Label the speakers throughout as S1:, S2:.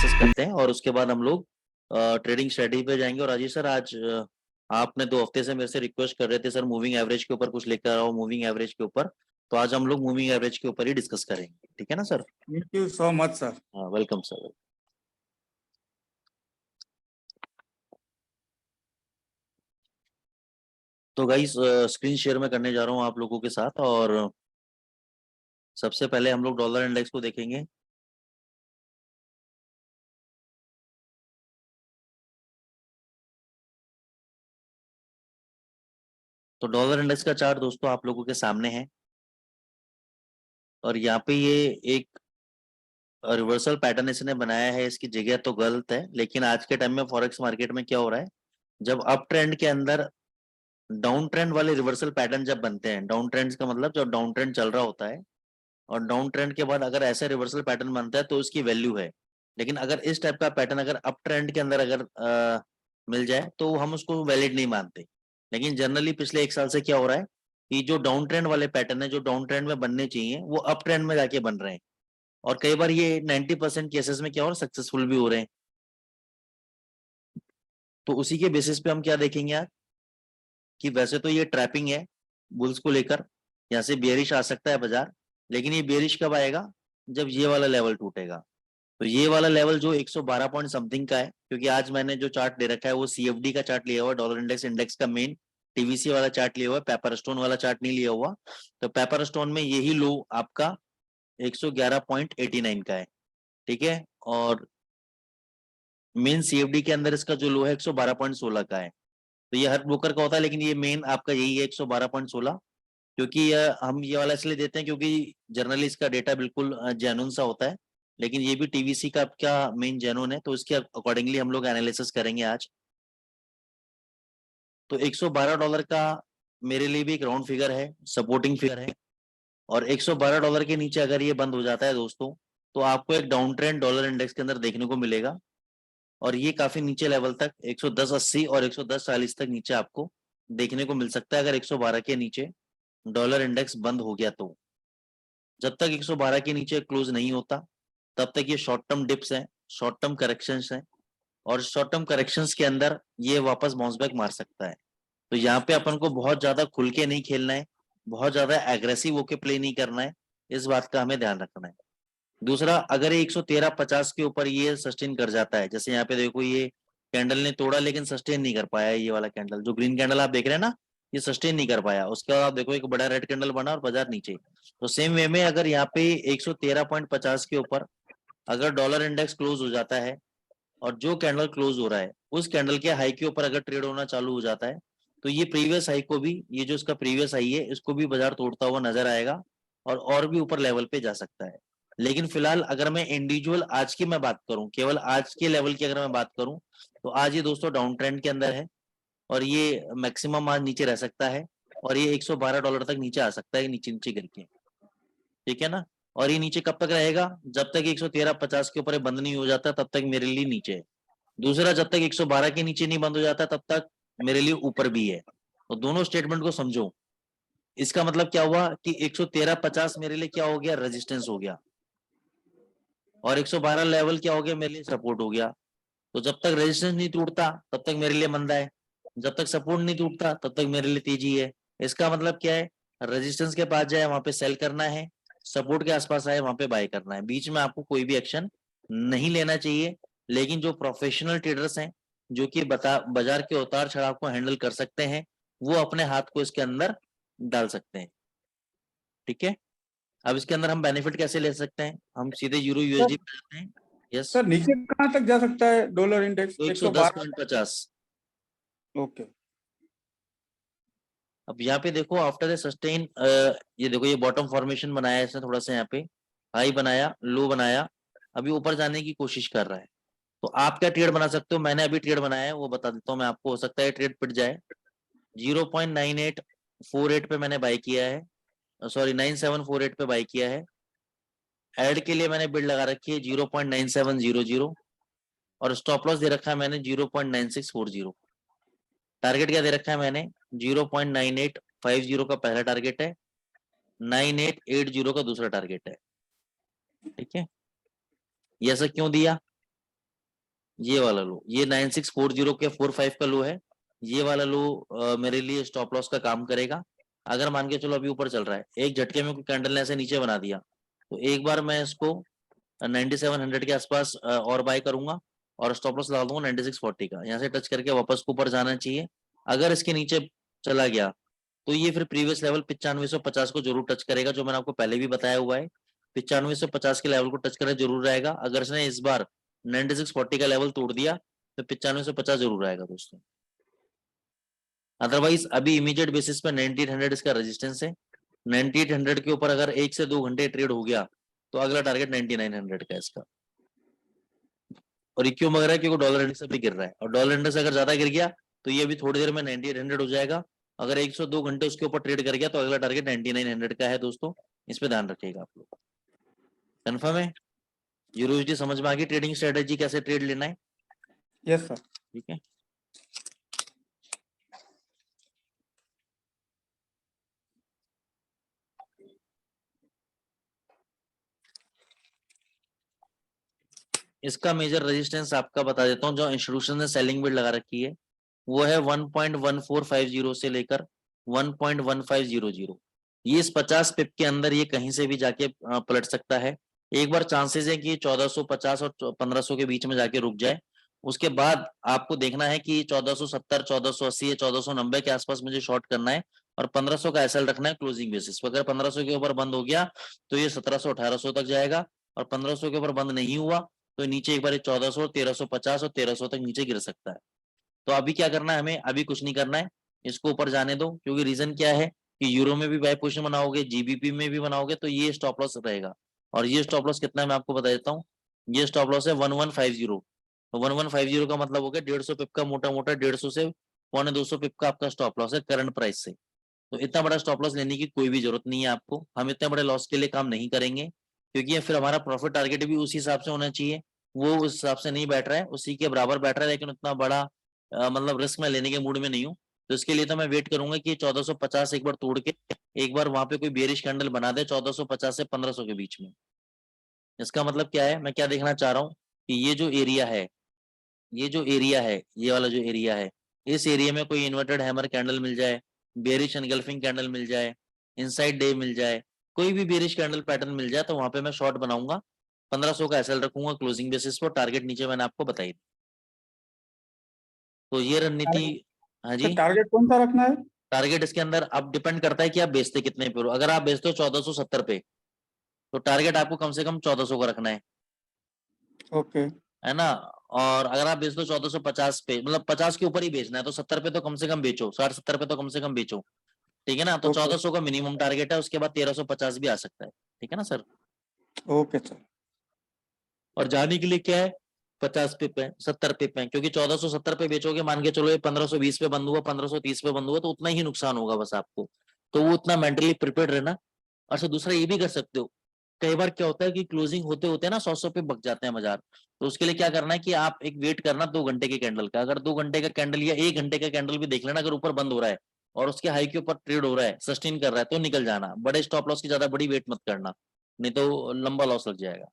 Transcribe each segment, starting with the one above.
S1: Analysis करते हैं और उसके बाद हम लोग ट्रेडिंग स्ट्रेटजी पे जाएंगे। और राजेश सर, आज आपने 2 हफ्ते से मेरे से रिक्वेस्ट कर रहे थे सर मूविंग एवरेज के ऊपर कुछ लेकर आओ, मूविंग एवरेज के ऊपर, तो आज हम लोग मूविंग एवरेज के ऊपर ही डिस्कस करेंगे, ठीक है ना sir?
S2: Thank you so much sir.
S1: हाँ, वेलकम सर। तो गाइस, स्क्रीन शेयर में करने जा रहा हूँ आप लोगों के साथ, और सबसे पहले हम लोग डॉलर इंडेक्स को देखेंगे। तो डॉलर इंडेक्स का चार्ट दोस्तों आप लोगों के सामने है, और यहाँ पे ये एक रिवर्सल पैटर्न इसने बनाया है। इसकी जगह तो गलत है, लेकिन आज के टाइम में फॉरेक्स मार्केट में क्या हो रहा है, जब अप ट्रेंड के अंदर डाउन ट्रेंड वाले रिवर्सल पैटर्न जब बनते हैं, डाउन ट्रेंड्स का मतलब जब डाउन ट्रेंड चल रहा होता है और डाउन ट्रेंड के बाद अगर ऐसे रिवर्सल पैटर्न बनता है तो उसकी वैल्यू है। लेकिन अगर इस टाइप का पैटर्न अगर अप ट्रेंड के अंदर अगर मिल जाए तो हम उसको वैलिड नहीं मानते। लेकिन जनरली पिछले 1 साल से क्या हो रहा है कि जो डाउन ट्रेंड वाले पैटर्न है, जो डाउन ट्रेंड में बनने चाहिए, वो अप ट्रेंड में जाके बन रहे हैं। और कई बार ये 90% केसेस में क्या हो रहा है, सक्सेसफुल भी हो रहे हैं। तो उसी के बेसिस पे हम क्या देखेंगे यार, कि वैसे तो ये ट्रैपिंग है बुल्स को लेकर, यहाँ से बेयरिश आ सकता है बाजार, लेकिन ये बेयरिश कब आएगा, जब ये वाला लेवल टूटेगा। तो ये वाला लेवल जो 112 पॉइंट समथिंग का है, क्योंकि आज मैंने जो चार्ट दे रखा है वो सीएफडी का चार्ट लिया हुआ है, डॉलर इंडेक्स इंडेक्स का मेन टीवीसी वाला चार्ट लिया हुआ है, पेपर स्टोन वाला चार्ट नहीं लिया हुआ। तो पेपर स्टोन में यही लो आपका 111.89 का है, ठीक है। और मेन सीएफडी के अंदर इसका जो लो है 112.16 का है। तो ये हर ब्रोकर का होता है, लेकिन ये मेन आपका यही है 112.16। क्योंकि हम ये वाला इसलिए देते हैं क्योंकि जनरली इसका डेटा बिल्कुल जेन्युइन सा होता है, लेकिन ये भी टीवीसी का क्या मेन जेन्युइन है, तो इसके अकॉर्डिंगली हम लोग एनालिसिस करेंगे आज। तो $112 का मेरे लिए भी एक राउंड फिगर है, सपोर्टिंग फिगर है। और $112 के नीचे अगर ये बंद हो जाता है दोस्तों, तो आपको एक डाउन ट्रेंड डॉलर इंडेक्स के अंदर देखने को मिलेगा। और ये काफी नीचे लेवल तक 110.80 और 110.40 तक नीचे आपको देखने को मिल सकता है, अगर 112 के नीचे डॉलर इंडेक्स बंद हो गया तो। जब तक 112 के नीचे क्लोज नहीं होता तब तक ये शॉर्ट टर्म डिप्स हैं, शॉर्ट टर्म करेक्शंस हैं, और शॉर्ट टर्म करेक्शंस के अंदर ये वापस बाउंस बैक मार सकता है। तो यहाँ पे अपन को बहुत ज्यादा खुल के नहीं खेलना है, बहुत ज्यादा एग्रेसिव होके प्ले नहीं करना है, इस बात का हमें ध्यान रखना है। दूसरा, अगर ये 113.50 के ऊपर ये सस्टेन कर जाता है, जैसे यहाँ पे देखो ये कैंडल ने तोड़ा लेकिन सस्टेन नहीं कर पाया, ये वाला कैंडल जो ग्रीन कैंडल आप देख रहे हैं ना, ये सस्टेन नहीं कर पाया। उसके बाद आप देखो एक बड़ा रेड कैंडल बना और बाजार नीचे। तो सेम वे में अगर यहाँ पे 113.50 के ऊपर अगर डॉलर इंडेक्स क्लोज हो जाता है, और जो कैंडल क्लोज हो रहा है उस कैंडल के हाई के ऊपर अगर ट्रेड होना चालू हो जाता है, तो ये प्रीवियस हाई को भी, ये जो इसका प्रीवियस हाई है, इसको भी बाजार तोड़ता हुआ नजर आएगा और भी ऊपर लेवल पे जा सकता है। लेकिन फिलहाल अगर मैं इंडिविजुअल आज की मैं बात करूं, केवल आज के लेवल की अगर मैं बात करूं, तो आज ये दोस्तों डाउन ट्रेंड के अंदर है, और ये मैक्सिमम आज नीचे रह सकता है, और ये $112 तक नीचे आ सकता है, नीचे नीचे करके, ठीक है ना। और ये नीचे कब तक रहेगा, जब तक 113.50 के ऊपर बंद नहीं हो जाता तब तक मेरे लिए नीचे है। दूसरा, जब तक 112 के नीचे नहीं बंद हो जाता तब तक मेरे लिए ऊपर भी है। तो दोनों स्टेटमेंट को समझो। इसका मतलब क्या हुआ कि 113.50 मेरे लिए क्या हो गया, रेजिस्टेंस हो गया, और 112 लेवल क्या हो गया, मेरे लिए सपोर्ट हो गया। तो जब तक रेजिस्टेंस नहीं टूटता तब तक मेरे लिए मंदा है, जब तक सपोर्ट नहीं टूटता तब तक मेरे लिए तेजी है। इसका मतलब क्या है, रेजिस्टेंस के पास जाए वहां पे सेल करना है, सपोर्ट के आसपास आए वहां पे बाय करना है, बीच में आपको कोई भी एक्शन नहीं लेना चाहिए। लेकिन जो प्रोफेशनल ट्रेडर्स हैं, जो कि बाजार के उतार चढ़ाव को हैंडल कर सकते हैं, वो अपने हाथ को इसके अंदर डाल सकते हैं, ठीक है। अब इसके अंदर हम बेनिफिट कैसे ले सकते हैं, हम सीधे यूरो यूएसडी पे जाते हैं। यस
S2: सर नीचे कहाँ तक जा सकता है डॉलर इंडेक्स?
S1: 110.50।
S2: ओके।
S1: अब यहाँ पे देखो आफ्टर द सस्टेन, ये देखो ये बॉटम फॉर्मेशन बनाया है इसने, थोड़ा सा यहाँ पे हाई बनाया, लो बनाया, अभी ऊपर जाने की कोशिश कर रहा है। तो आप क्या ट्रेड बना सकते हो, मैंने अभी ट्रेड बनाया है वो बता देता हूँ मैं आपको। हो सकता है ट्रेड पिट जाए। 0.9848 पे मैंने बाय किया है, सॉरी 9748 पे बाय किया है। ऐड के लिए मैंने बिड लगा रखी है 0.9700, और स्टॉप लॉस दे रखा है मैंने 0.9640। टारगेट क्या दे रखा है मैंने, 0.9850 का पहला टारगेट है, 9880 का दूसरा टारगेट है, ठीक है। ये ऐसा क्यों दिया, ये वाला लो, ये 9640 के 45 का लो है, ये वाला लो मेरे लिए स्टॉप लॉस का काम करेगा। अगर मान के चलो अभी ऊपर चल रहा है, एक झटके में कोई कैंडल ने ऐसे नीचे बना दिया, तो एक बार मैं इसको 9700 के आसपास और बाय करूंगा और स्टॉप लॉस लगा दूंगा 9640 का। यहाँ से टच करके वापस ऊपर जाना चाहिए। अगर इसके नीचे चला गया तो ये फिर प्रीवियस लेवल 9550 को जरूर टच करेगा, जो मैंने आपको पहले भी बताया हुआ है। 9550 के लेवल को टच करना जरूर रहेगा। अगर इसने इस बार 9640 का लेवल तोड़ दिया तो 9550 जरूर आएगा दोस्तों। अदरवाइज अभी इमीडिएट बेसिस पे 9800 इसका रेजिस्टेंस है। 9800 के ऊपर अगर 1 से 2 घंटे ट्रेड हो गया तो अगला टारगेट 9900 का इसका। और ये क्यों मग रहा है? क्योंकि डॉलर इंडेक्स अभी गिर रहा है, और डॉलर इंडेक्स अगर ज्यादा गिर गया तो ये अभी थोड़ी देर में 9800 हो जाएगा। अगर 102 घंटे उसके ऊपर ट्रेड कर गया तो अगला टारगेट 9900 का है दोस्तों। इस पे ध्यान रखिएगा आप लोग। कंफर्म है? यूरोयूएसडी समझ में आ गई ट्रेडिंग स्ट्रेटेजी, कैसे ट्रेड लेना है?
S2: Yes sir.
S1: ठीक है। इसका मेजर रेजिस्टेंस आपका बता देता हूँ, जो इंस्टीट्यूशन ने सेलिंग बिड लगा रखी है वो है 1.1450 से लेकर 1.1500। ये इस 50 पिप के अंदर ये कहीं से भी जाके पलट सकता है। एक बार चांसेस है कि 1450 और 1500 के बीच में जाके रुक जाए। उसके बाद आपको देखना है कि 1470, 1480 या 1490 के आसपास मुझे शॉर्ट करना है और 1500 का एसएल रखना है क्लोजिंग बेसिस पर। अगर 1500 के ऊपर बंद हो गया तो ये 1700, 1800 तक जाएगा, और 1500 के ऊपर बंद नहीं हुआ तो नीचे एक बार 1400, 1350 और 1300 तक नीचे गिर सकता है। तो अभी क्या करना है हमें? अभी कुछ नहीं करना है, इसको ऊपर जाने दो। क्योंकि रीजन क्या है कि यूरो में भी बाय पोजीशन बनाओगे, जीबीपी में भी बनाओगे, तो ये स्टॉप लॉस रहेगा। और ये स्टॉप लॉस कितना है मैं आपको बता देता हूँ। ये स्टॉप लॉस है 1150। तो 1150 का मतलब हो गया 150 पिप का, मोटा मोटा 150 से 1.25 पिप का आपका स्टॉप लॉस है करंट प्राइस से। तो इतना बड़ा स्टॉप लॉस लेने की कोई भी जरूरत नहीं है आपको। हम इतने बड़े लॉस के लिए काम नहीं करेंगे, क्योंकि फिर हमारा प्रॉफिट टारगेट भी उसी हिसाब से होना चाहिए। वो उस हिसाब से नहीं बैठ रहा है, उसी के बराबर बैठ रहा है, लेकिन उतना बड़ा मतलब रिस्क मैं लेने के मूड में नहीं हूँ। तो इसके लिए तो मैं वेट करूंगा कि 1450 एक बार तोड़ के एक बार वहां पे कोई बेरिश कैंडल बना दे 1450 से 1500 के बीच में। इसका मतलब क्या है, मैं क्या देखना चाह रहा हूँ कि ये जो एरिया है, ये जो एरिया है, ये वाला जो एरिया है, इस एरिया में कोई इन्वर्टेड हैमर कैंडल मिल जाए, बेरिश एनगल्फिंग कैंडल मिल जाए, इनसाइड डे मिल जाए, कोई भी बेरिश कैंडल पैटर्न मिल जाए, तो वहां पे मैं शॉर्ट बनाऊंगा। 1500 का एसएल रखूंगा क्लोजिंग बेसिस पर। टारगेट नीचे मैंने आपको बताई। तो ये रणनीति। हाँ जी।
S2: टारगेट कौन सा रखना है?
S1: टारगेट इसके अंदर अब डिपेंड करता है कि आप बेचते कितने पे हो। अगर आप बेचते हो 1470 पे तो टारगेट आपको कम से कम 1400 का रखना
S2: ओके।
S1: है ना। और अगर आप बेच दो 1450 पे, मतलब 50 के ऊपर ही बेचना है, तो 70 पे तो कम से कम बेचो, 60-70 पे तो कम से कम बेचो। ठीक है ना। तो
S2: ओके।
S1: 1400 का मिनिमम टारगेट है, उसके बाद 1350 भी आ सकता है। ठीक है ना सर।
S2: Okay sir.
S1: और जाने के लिए क्या है, 50 पे पे 70 पे पे, क्योंकि 1470 पे बेचोगे, मान के चलो ये 1520 पे बंद हुआ, 1530 पे बंद हुआ, तो उतना ही नुकसान होगा बस आपको। तो वो उतना मेंटली प्रिपेयर रहना। और सर दूसरा ये भी कर सकते हो, कई बार क्या होता है कि क्लोजिंग होते होते ना 100 पे बक जाते हैं बाजार। तो उसके लिए क्या करना है कि आप एक वेट करना 2 घंटे के कैंडल का। अगर 2 घंटे का कैंडल या 1 घंटे का कैंडल भी देख लेना, अगर ऊपर बंद हो रहा है और उसके हाई के ऊपर ट्रेड हो रहा है, सस्टेन कर रहा है, तो निकल जाना। बड़े स्टॉप लॉस की ज्यादा बड़ी वेट मत करना, नहीं तो लंबा लॉस लग जाएगा।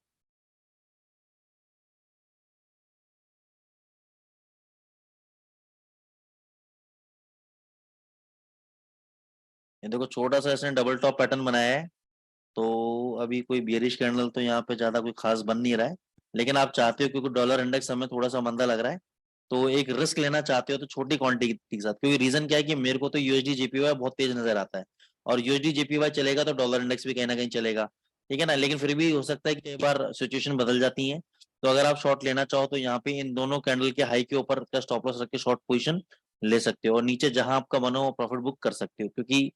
S1: ये देखो छोटा सा इसने डबल टॉप पैटर्न बनाया है। तो अभी कोई बियरिश कैंडल तो यहाँ पे ज्यादा कोई खास बन नहीं रहा है। लेकिन आप चाहते हो, क्योंकि डॉलर इंडेक्स हमें थोड़ा सा मंदा लग रहा है, तो एक रिस्क लेना चाहते हो तो छोटी क्वांटिटी के साथ। क्योंकि रीजन क्या है कि मेरे को तो यूएसडी जेपीवाई बहुत तेज नजर आता है, और यूएसडी जेपीवाई चलेगा तो डॉलर इंडेक्स भी कहीं ना कहीं चलेगा। ठीक है ना। लेकिन फिर भी हो सकता है कि कई बार सिचुएशन बदल जाती है। तो अगर आप शॉर्ट लेना चाहो तो यहाँ पे इन दोनों कैंडल के हाई के ऊपर का स्टॉप लॉस रख के शॉर्ट पोजीशन ले सकते हो, और नीचे जहां आपका मन हो प्रॉफिट बुक कर सकते हो। क्योंकि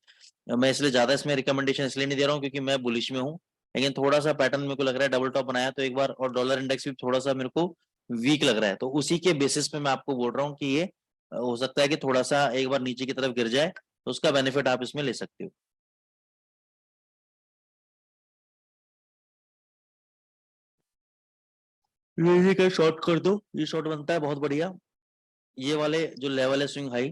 S1: मैं इसलिए ज्यादा इसमें रिकमेंडेशन इसलिए नहीं दे रहा हूँ क्योंकि मैं बुलिश में हूँ, लेकिन थोड़ा सा पैटर्न मेरे को लग रहा है डबल टॉप बनाया तो एक बार, और डॉलर इंडेक्स भी थोड़ा सा मेरे को वीक लग रहा है, तो उसी के बेसिस पे मैं आपको बोल रहा हूँ कि ये हो सकता है कि थोड़ा सा एक बार नीचे की तरफ गिर जाए, तो उसका बेनिफिट आप इसमें ले सकते हो। ये का शॉर्ट कर दो, ये शॉर्ट बनता है बहुत बढ़िया। ये वाले जो लेवल है स्विंग हाई,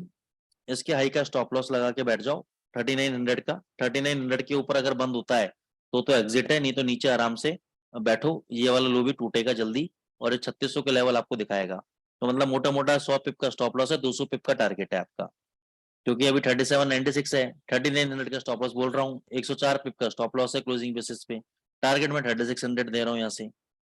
S1: इसके हाई का स्टॉप लॉस लगा के बैठ जाओ 3900 का। 3900 के ऊपर अगर बंद होता है तो एग्जिट है, नहीं तो नीचे आराम से बैठो। ये वाला लो भी टूटेगा जल्दी, और 3600 के लेवल आपको दिखाएगा। तो मतलब मोटा मोटा 100 पिप का स्टॉप लॉस है, 200 पिप का टारगेट है आपका, क्योंकि अभी 3796 है, 3900 का स्टॉप लॉस बोल रहा हूँ, 104 पिप का स्टॉप लॉस है क्लोजिंग बेसिस पे, टारगेट में 3600 दे रहा हूँ यहाँ से,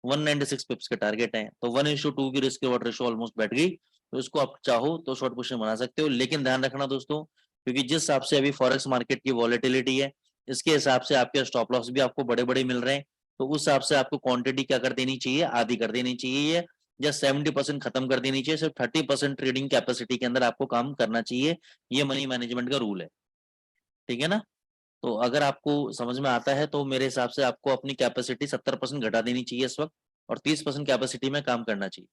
S1: 196 पिप्स के टारगेट है, तो 1:2 की रिस्क रिवॉर्ड रेशियो ऑलमोस्ट बैठ गई। तो इसको आप चाहो तो शॉर्ट पोजीशन बना सकते हो, लेकिन ध्यान रखना दोस्तों, क्योंकि जिस हिसाब से अभी फॉरेक्स मार्केट की वॉलेटिलिटी है, इसके हिसाब से आपके स्टॉप लॉस भी आपको बड़े बड़े मिल रहे हैं। तो उस हिसाब से आपको क्वांटिटी क्या कर देनी चाहिए, आधी कर देनी चाहिए, या 70% खत्म कर देनी चाहिए, सिर्फ 30% ट्रेडिंग कैपेसिटी के अंदर आपको काम करना चाहिए। ये मनी मैनेजमेंट का रूल है, ठीक है ना। तो अगर आपको समझ में आता है तो मेरे हिसाब से आपको अपनी कैपेसिटी 70% घटा देनी चाहिए इस वक्त, और 30% कैपेसिटी में काम करना चाहिए।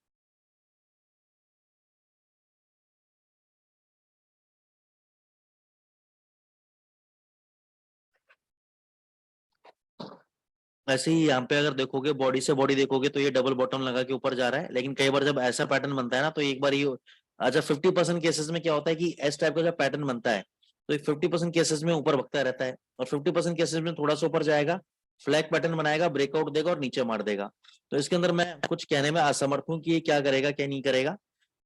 S1: ऐसे ही यहाँ पे अगर देखोगे, बॉडी से बॉडी देखोगे तो ये डबल बॉटम लगा के ऊपर जा रहा है, लेकिन कई बार जब ऐसा पैटर्न बनता है ना, तो एक बार ये, अच्छा 50% केसेस में क्या होता है कि इस टाइप का जब पैटर्न बनता है, तो 50% केसेस में ऊपर भगता रहता है, और 50% केसेस में थोड़ा सा ऊपर जाएगा, फ्लैग पैटर्न बनाएगा, ब्रेकआउट देगा और नीचे मार देगा। तो इसके अंदर मैं कुछ कहने में असमर्थ हूँ कि ये क्या करेगा क्या नहीं करेगा,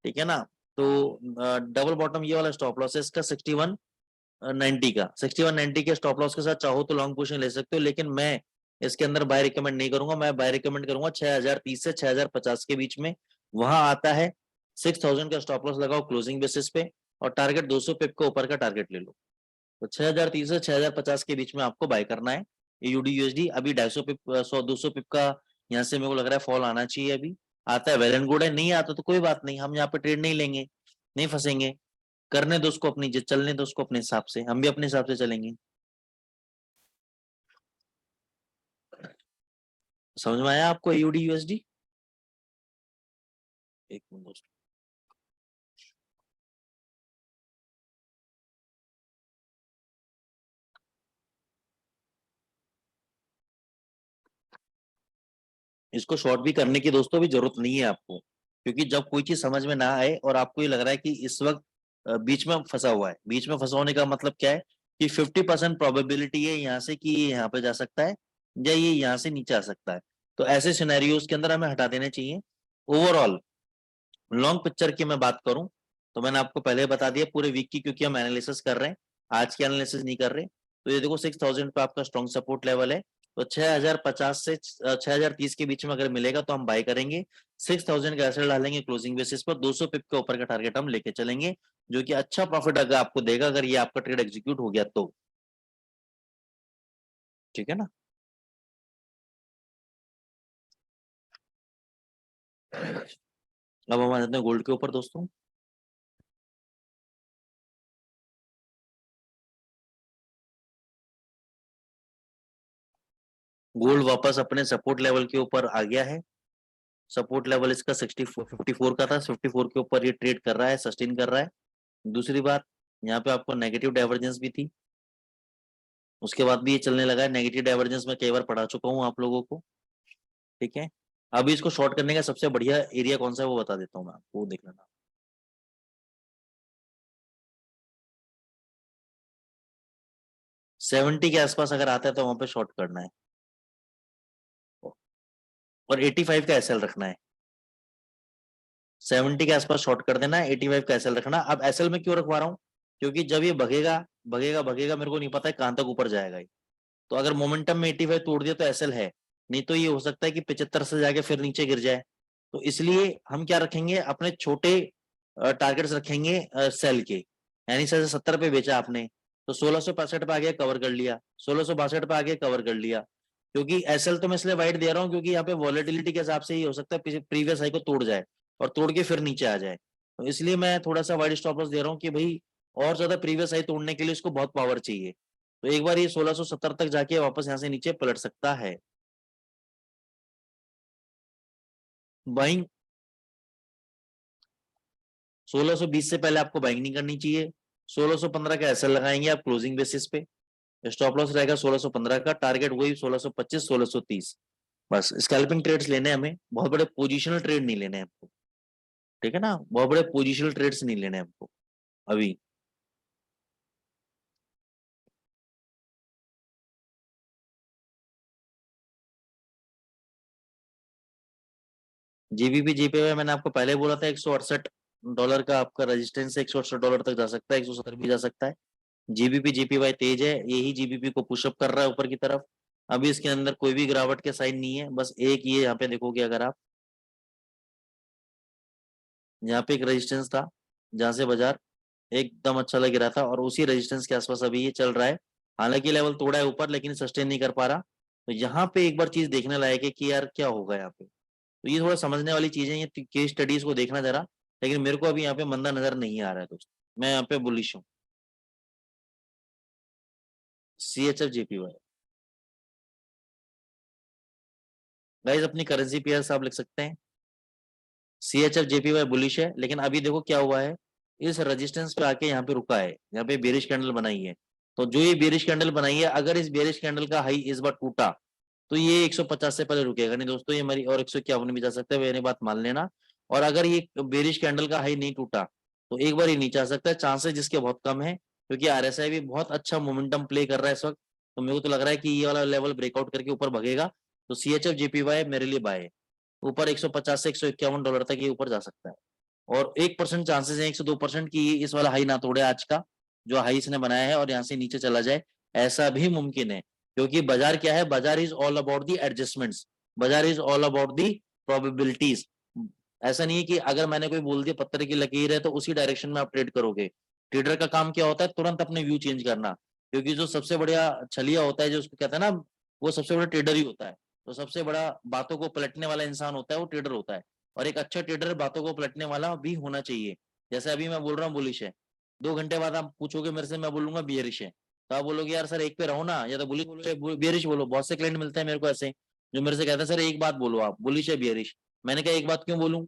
S1: ठीक है ना। तो डबल बॉटम ये वाला स्टॉप लॉस है इसका 6190 का, 6190 के स्टॉप लॉस के साथ चाहो तो लॉन्ग पोजीशन ले सकते हो, लेकिन मैं इसके अंदर बाय रिकमेंड नहीं करूंगा। मैं बाय रिकमेंड करूंगा 6030 से 6050 के बीच में, वहां आता है 6000 का स्टॉप लॉस लगाओ क्लोजिंग बेसिस पे, और टारगेट 200 पिप के ऊपर का टारगेट ले लो। तो 6030 से 6050 के बीच में आपको बाय करना है यूडी यूएसडी। अभी 250 पिप 100 200 पिप का यहाँ से मेरे को लग रहा है फॉल आना चाहिए। अभी आता है वेल एंड गुड है, नहीं आता तो कोई बात नहीं, हम यहाँ पे ट्रेड नहीं लेंगे, नहीं फंसेंगे, करने दो उसको अपनी, चलने दो उसको अपने हिसाब से, हम भी अपने हिसाब से चलेंगे। समझ में आया आपको यूडी यूएसडी? एक मिनट दोस्तों। इसको शॉर्ट भी करने की दोस्तों भी जरूरत नहीं है आपको, क्योंकि जब कोई चीज समझ में ना आए और आपको ये लग रहा है कि इस वक्त बीच में फंसा हुआ है, बीच में फंसा होने का मतलब क्या है कि 50% प्रोबेबिलिटी है यहाँ से कि ये यहाँ पे जा सकता है, या ये यहाँ से नीचे आ सकता है। तो ऐसे सिनेरियोज के अंदर हमें हटा देने चाहिए। ओवरऑल लॉन्ग पिक्चर की मैं बात करूं, तो मैंने आपको पहले बता दिया पूरे वीक की, क्योंकि हम एनालिसिस कर रहे हैं, आज की एनालिसिस नहीं कर रहे। तो ये देखो 6000 पे आपका स्ट्रॉन्ग सपोर्ट लेवल है, तो 6050 से 6030 के बीच में अगर मिलेगा तो हम बाय करेंगे, 6000 का एसेट डालेंगे क्लोजिंग बेसिस पर, 200 पिप के ऊपर का टारगेट हम लेके चलेंगे, जो कि अच्छा प्रॉफिट अगर आपको देगा अगर ये आपका ट्रेड एग्जीक्यूट हो गया तो, ठीक है ना। अब हम आ जाते हैं गोल्ड के ऊपर दोस्तों। गोल्ड वापस अपने सपोर्ट लेवल के ऊपर आ गया है। सपोर्ट लेवल इसका 54 का था, 54 के ऊपर ये ट्रेड कर रहा है, सस्टेन कर रहा है। दूसरी बात, यहाँ पे आपको नेगेटिव डाइवर्जेंस भी थी, उसके बाद भी ये चलने लगा है। नेगेटिव डाइवर्जेंस में कई बार पढ़ा चुका हूँ आप लोगों को, ठीक है। अभी इसको शॉर्ट करने का सबसे बढ़िया एरिया कौन सा है वो बता देता हूँ मैं आपको, वो देख लेना। 70 के आसपास अगर आता है तो वहां पे शॉर्ट करना है, और 85 का एसएल रखना है। 70 के आसपास शॉर्ट कर देना है, 85 का एसएल रखना। अब एसएल में क्यों रखवा रहा हूँ, क्योंकि जब ये भगेगा भगेगा भगेगा, मेरे को नहीं पता है कहां तक ऊपर जाएगा ये। तो अगर मोमेंटम में 85 तोड़ दिया तो एसएल है, नहीं तो ये हो सकता है कि 75 से जाके फिर नीचे गिर जाए। तो इसलिए हम क्या रखेंगे, अपने छोटे टारगेट्स रखेंगे सेल के, यानी जैसे 70 पे बेचा आपने, तो 1665 पे आगे कवर कर लिया, 1662 पे आगे कवर कर लिया। क्योंकि एसएल तो मैं इसलिए वाइड दे रहा हूँ क्योंकि यहाँ पे वॉलेटिलिटी के हिसाब से ही हो सकता है प्रीवियस हाई को तोड़ जाए और तोड़ के फिर नीचे आ जाए। तो इसलिए मैं थोड़ा सा वाइड स्टॉप लॉस दे रहा हूँ कि भाई और ज्यादा प्रीवियस हाई तोड़ने के लिए इसको बहुत पावर चाहिए। तो एक बार ये 1670 तक जाके वापस यहाँ से नीचे पलट सकता है। बाइंग 1620 से पहले आपको बाइंग नहीं करनी चाहिए। 1615 का एसएल लगाएंगे आप क्लोजिंग बेसिस पे, स्टॉप लॉस रहेगा 1615 का, टारगेट वही 1625 1630। बस स्कैल्पिंग ट्रेड्स लेने हैं हमें, बहुत बड़े पोजिशनल ट्रेड नहीं लेने हैं हमको, ठीक है ना, बहुत बड़े पोजिशनल ट्रेड्स नहीं लेने हैं हमको अभी। जीबीपी जीपीवाई मैंने आपको पहले बोला था $168 का आपका रेजिस्टेंस $168 तक जा सकता है, 170 भी जा सकता है। जीबीपी जीपीवाई तेज है, यही जीबीपी को पुशअप कर रहा है ऊपर की तरफ। अभी इसके अंदर कोई भी गिरावट के साइन नहीं है, बस एक ये यहाँ पे देखोगे अगर आप, यहाँ पे एक रेजिस्टेंस था जहां से बाजार एकदम अच्छा लग रहा था और उसी रेजिस्टेंस के आसपास अभी ये चल रहा है। हालांकि लेवल तोड़ा है ऊपर लेकिन सस्टेन नहीं कर पा रहा। तो यहाँ पे एक बार चीज देखने लायक है कि यार क्या होगा यहाँ पे। तो ये थोड़ा समझने वाली चीजें, ये केस स्टडीज को देखना जरा। लेकिन मेरे को अभी यहाँ पे मंदा नजर नहीं आ रहा है दोस्त, मैं यहाँ पे बुलिश हूँ। CHF JPY गाइस, अपनी करेंसी पेयर्स आप लिख सकते हैं। CHF JPY बुलिश है, लेकिन अभी देखो क्या हुआ है, इस रेजिस्टेंस पे आके यहाँ पे रुका है, यहाँ पे बेरिश कैंडल बनाई है। तो जो ये बेरिश कैंडल बनाई है, अगर इस बेरिश कैंडल का हाई इस बार टूटा तो ये 150 से पहले रुकेगा नहीं दोस्तों, ये हमारी और 151 भी जा सकता है, मेरी बात मान लेना। और अगर ये बेरिश कैंडल का हाई नहीं टूटा तो एक बार ये नीचे आ सकता है, चांसेस जिसके बहुत कम है, क्योंकि RSI भी बहुत अच्छा मोमेंटम प्ले कर रहा है इस वक्त। तो मेरे को तो लग रहा है कि ये वाला लेवल ब्रेकआउट करके ऊपर भगेगा। तो CHF JPY मेरे लिए बाय है, ऊपर 150 से $151 तक ये ऊपर जा सकता है। और 1% चांसेस है, 1 से 2% की इस वाला हाई ना तोड़े आज का, जो हाई इसने बनाया है, और यहाँ से नीचे चला जाए, ऐसा भी मुमकिन है। क्योंकि बाजार क्या है, बाजार is all about the adjustments, बाजार is all about the probabilities. ऐसा नहीं है कि अगर मैंने कोई बोल दिया पत्थर की लकीर है तो उसी डायरेक्शन में आप ट्रेड करोगे। ट्रेडर का काम क्या होता है, तुरंत अपने व्यू चेंज करना। क्योंकि जो सबसे बढ़िया छलिया होता है, जो उसको कहते हैं ना, वो सबसे बड़ा ट्रेडर ही होता है। तो सबसे बड़ा बातों को पलटने वाला इंसान होता है वो ट्रेडर होता है। और एक अच्छा ट्रेडर बातों को पलटने वाला भी होना चाहिए। जैसे अभी मैं बोल रहा हूँ बुलिश है, 2 घंटे बाद आप पूछोगे मेरे से, मैं बोलूंगा बियरिश है, तो आप बोलोगे यार सर एक पे रहो ना, या तो बुलिश बोलो या बियरिश बोलो। बहुत से क्लाइंट मिलते हैं मेरे को ऐसे, जो मेरे से कहते हैं सर एक बात बोलो आप, बुलिश है बियरिश। मैंने कहा एक बात क्यों बोलूं,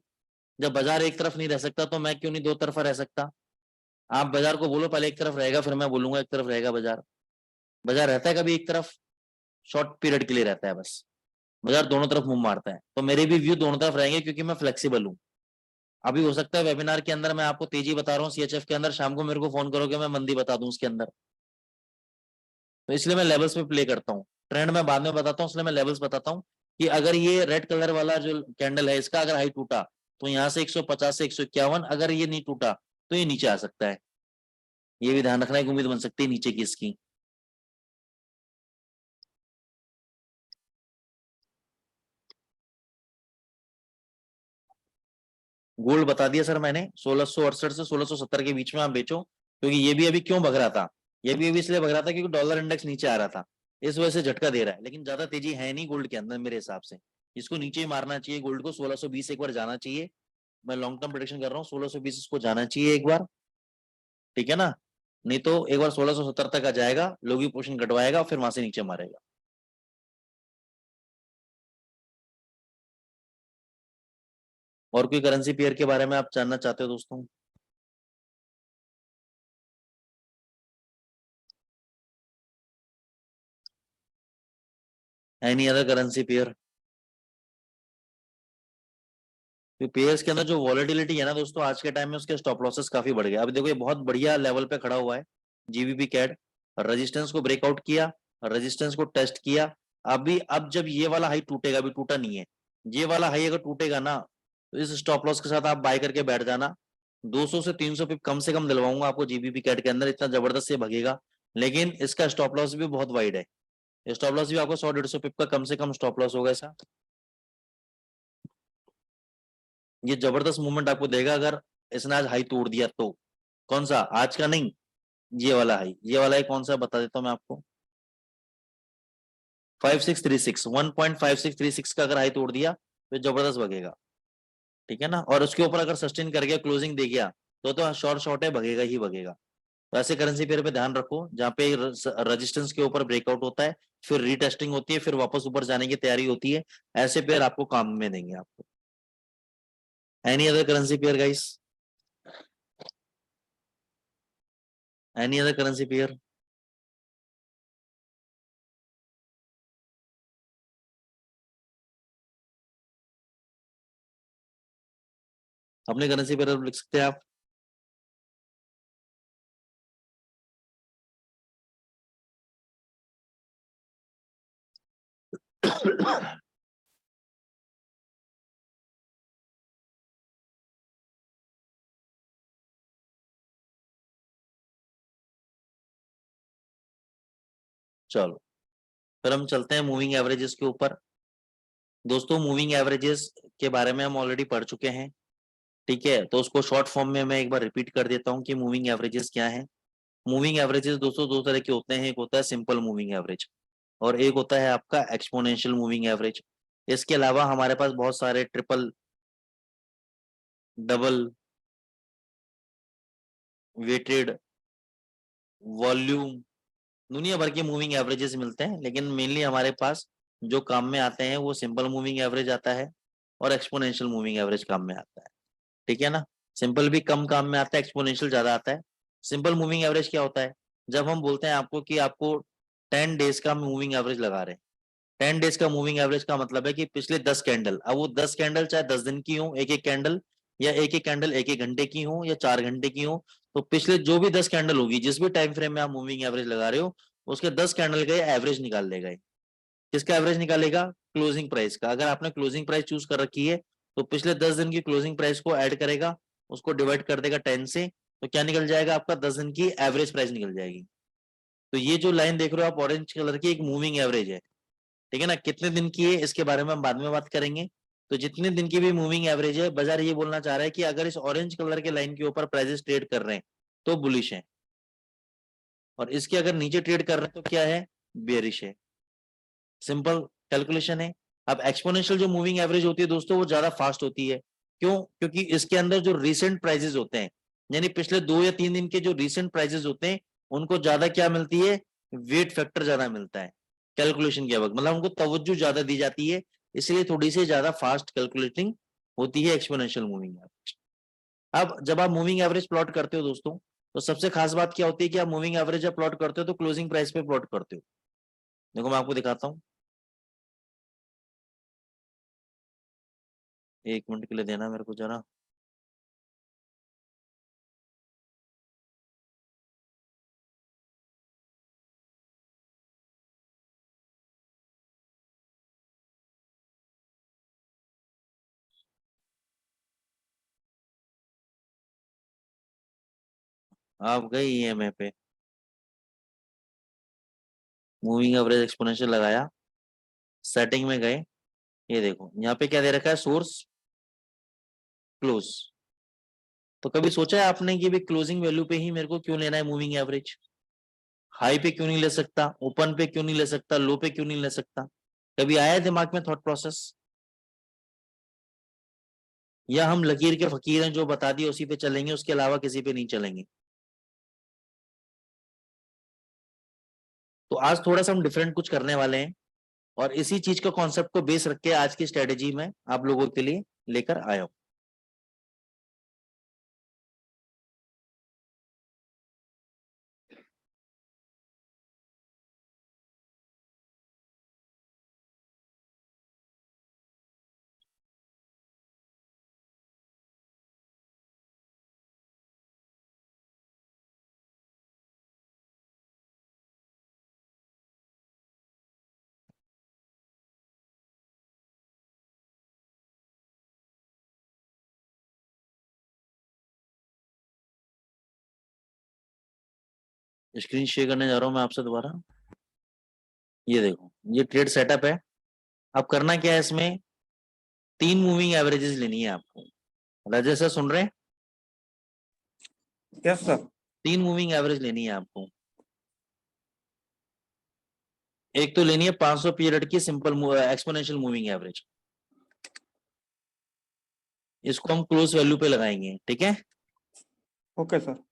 S1: जब बाजार एक तरफ नहीं रह सकता तो मैं क्यों नहीं दो तरफा रह सकता। आप बाजार को बोलो पहले एक तरफ रहेगा, फिर मैं बोलूंगा एक तरफ रहेगा बाजार। बाजार रहता है कभी एक तरफ, शॉर्ट पीरियड के लिए रहता है बस। बाजार दोनों तरफ मुंह मारता है, तो मेरे भी व्यू दोनों तरफ रहेंगे क्योंकि मैं फ्लेक्सिबल हूँ। अभी हो सकता है वेबिनार के अंदर मैं आपको तेजी बता रहा हूँ CHF के अंदर, शाम को मेरे को फोन करोगे मैं मंदी बता दूं उसके अंदर। तो इसलिए मैं लेवल्स पे प्ले करता हूँ, ट्रेंड में बाद में बताता हूँ, इसलिए मैं लेवल्स बताता हूँ कि अगर ये रेड कलर वाला जो कैंडल है इसका अगर हाई टूटा तो यहाँ से 150 से 151, अगर ये नहीं टूटा तो ये नीचे आ सकता है। ये भी ध्यान रखना, एक उम्मीद बन सकती है नीचे की इसकी। गोल्ड बता दिया सर मैंने, 1668 से 1670 के बीच में आप बेचो, क्योंकि ये भी अभी क्यों भग रहा था, ये भी अभी इसलिए भग रहा था क्योंकि डॉलर इंडेक्स नीचे आ रहा था, इस वजह से झटका दे रहा है। लेकिन ज्यादा तेजी है नहीं गोल्ड के अंदर मेरे हिसाब से, इसको नीचे ही मारना चाहिए गोल्ड को, 1620 एक बार जाना चाहिए। मैं लॉन्ग टर्म प्रेडिक्शन कर रहा हूँ, 1620 इसको जाना चाहिए एक बार, ठीक है ना। नहीं तो एक बार 1670 तक आ जाएगा, लोग ही पोर्शन कटवाएगा, फिर वहां से नीचे मारेगा। और कोई करेंसी पेयर के बारे में आप जानना चाहते हो दोस्तों? Any other currency pair? Pairs के अंदर जो वॉलेटिलिटी है ना दोस्तों, आज के टाइम में उसके स्टॉप लॉसेस काफी बढ़ गए। अभी देखो ये बहुत बढ़िया लेवल पे खड़ा हुआ है जीबीपी कैड, रेजिस्टेंस को ब्रेकआउट किया, रेजिस्टेंस को टेस्ट किया। अभी अब जब ये वाला हाई टूटेगा, अभी टूटा नहीं है, ये वाला हाई अगर टूटेगा ना तो इस स्टॉप लॉस के साथ आप बाय करके बैठ जाना। 200 से 300 पिप कम से कम दिलवाऊंगा आपको जीबीपी कैड के अंदर, इतना जबरदस्त से भगेगा। लेकिन इसका स्टॉप लॉस भी बहुत वाइड है, स्टॉप लॉस भी आपको 100-150 पिप का कम से कम स्टॉप लॉस होगा ऐसा। ये जबरदस्त मूवमेंट आपको देगा अगर इसने आज हाई तोड़ दिया तो। कौन सा, आज का नहीं, ये वाला हाई, ये वाला हाई कौन सा बता देता हूं मैं आपको, 5636, 1.5636 का अगर हाई तोड़ दिया तो जबरदस्त भगेगा, ठीक है ना। और उसके ऊपर अगर सस्टेन कर गया, क्लोजिंग दे गया, तो शॉर्ट शॉर्ट है, भगेगा ही भगेगा। तो ऐसे करेंसी पेयर पे ध्यान रखो जहाँ पे रेजिस्टेंस के ऊपर ब्रेकआउट होता है, फिर रीटेस्टिंग होती है, फिर वापस ऊपर जाने की तैयारी होती है, ऐसे पेयर आपको काम में देंगे आपको। Any other currency pair guys? Any other currency pair? अपने करेंसी पेयर लिख सकते हैं आप। चलो फिर हम चलते हैं मूविंग एवरेजेस के ऊपर। दोस्तों मूविंग एवरेजेस के बारे में हम ऑलरेडी पढ़ चुके हैं, ठीक है, तो उसको शॉर्ट फॉर्म में मैं एक बार रिपीट कर देता हूँ कि मूविंग एवरेजेस क्या है। मूविंग एवरेजेस दोस्तों दो तरह के होते हैं, एक होता है सिंपल मूविंग एवरेज और एक होता है आपका एक्सपोनेंशियल मूविंग एवरेज। इसके अलावा हमारे पास बहुत सारे ट्रिपल, डबल, वेटेड, वॉल्यूम, दुनिया भर के मूविंग एवरेजेस मिलते हैं, लेकिन मेनली हमारे पास जो काम में आते हैं वो सिंपल मूविंग एवरेज आता है और एक्सपोनेंशियल मूविंग एवरेज काम में आता है, ठीक है ना। सिंपल भी कम काम में आता है, एक्सपोनेंशियल ज्यादा आता है। सिंपल मूविंग एवरेज क्या होता है, जब हम बोलते हैं आपको कि आपको 10 डेज का मूविंग एवरेज लगा रहे हैं। 10 डेज का मूविंग एवरेज का मतलब है कि पिछले 10 कैंडल, अब वो 10 कैंडल चाहे 10 दिन की हो एक एक कैंडल, या एक एक कैंडल एक एक घंटे की हो या 4 घंटे की हो, तो पिछले जो भी 10 कैंडल होगी जिस भी टाइम फ्रेम में आप मूविंग एवरेज लगा रहे हो, उसके 10 कैंडल का एवरेज निकाल लेगा। किसका एवरेज निकालेगा, क्लोजिंग प्राइस का। अगर आपने क्लोजिंग प्राइस चूज कर रखी है तो पिछले 10 दिन की क्लोजिंग प्राइस को ऐड करेगा, उसको डिवाइड कर देगा 10 से, तो क्या निकल जाएगा, आपका 10 दिन की एवरेज प्राइस निकल जाएगी। तो ये जो लाइन देख रहे हो आप ऑरेंज कलर की, एक मूविंग एवरेज है, ठीक है ना। कितने दिन की है इसके बारे में हम बाद में बात करेंगे। तो जितने दिन की भी मूविंग एवरेज है, बाजार ये बोलना चाह रहा है कि अगर इस ऑरेंज कलर के लाइन के ऊपर प्राइसेस ट्रेड कर रहे हैं तो बुलिश है, और इसके अगर नीचे ट्रेड कर रहे हैं तो क्या है, बेरिश है। सिंपल कैलकुलेशन है। अब एक्सपोनेंशियल जो मूविंग एवरेज होती है दोस्तों वो ज्यादा फास्ट होती है। क्यों, क्योंकि इसके अंदर जो रीसेंट प्राइसेस होते हैं, यानी पिछले 2 या 3 दिन के जो रीसेंट प्राइसेस होते हैं, उनको ज्यादा क्या मिलती है, वेट फैक्टर ज्यादा मिलता है कैलकुलेशन के वक्त, मतलब उनको तवज्जो ज्यादा दी जाती है, इसलिए थोड़ी सी ज्यादा फास्ट कैलकुलेटिंग होती है एक्सपोनेंशियल मूविंग एवरेज। अब जब आप मूविंग एवरेज प्लॉट करते हो दोस्तों, तो सबसे खास बात क्या होती है कि आप मूविंग एवरेज जब प्लॉट करते हो तो क्लोजिंग प्राइस पे प्लॉट करते हो। देखो मैं आपको दिखाता हूँ, 1 मिनट के लिए देना मेरे को जरा। आप गए ईएमए पे, मूविंग एवरेज एक्सपोनेंशियल लगाया, सेटिंग में गए, ये देखो यहाँ पे क्या दे रखा है, सोर्स क्लोज। तो कभी सोचा है आपने कि भाई क्लोजिंग वैल्यू पे ही मेरे को क्यों लेना है मूविंग एवरेज, हाई पे क्यों नहीं ले सकता, ओपन पे क्यों नहीं ले सकता, लो पे क्यों नहीं ले सकता, कभी आया है दिमाग में थॉट प्रोसेस, या हम लकीर के फकीर हैं जो बता दिए उसी पे चलेंगे, उसके अलावा किसी पे नहीं चलेंगे। तो आज थोड़ा सा हम डिफरेंट कुछ करने वाले हैं, और इसी चीज का कॉन्सेप्ट को बेस रख के आज की स्ट्रेटेजी में आप लोगों के लिए लेकर आया हूं। स्क्रीन शेयर करने जा रहा हूं मैं आपसे दोबारा। ये देखो ये ट्रेड सेटअप है। अब करना क्या है, इसमें 3 मूविंग एवरेजेस लेनी है आपको। राजेश सर सुन रहे हैं,
S2: यस सर।
S1: 3 मूविंग एवरेज लेनी है आपको। एक तो लेनी है 500 पीरियड की सिंपल एक्सपोनेंशियल मूविंग एवरेज, इसको हम क्लोज वैल्यू पे लगाएंगे, ठीक है।
S2: Okay sir.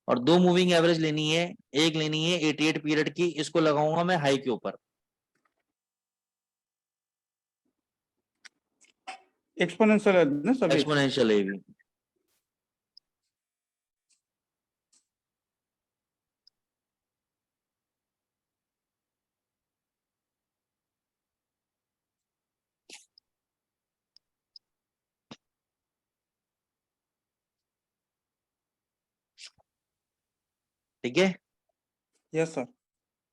S1: और 2 मूविंग एवरेज लेनी है, एक लेनी है 88 पीरियड की, इसको लगाऊंगा मैं हाई के ऊपर।
S2: एक्सपोनेंशियल है ना सभी।
S1: एक्सपोनेंशियल है भी, ठीक है।
S2: Yes sir.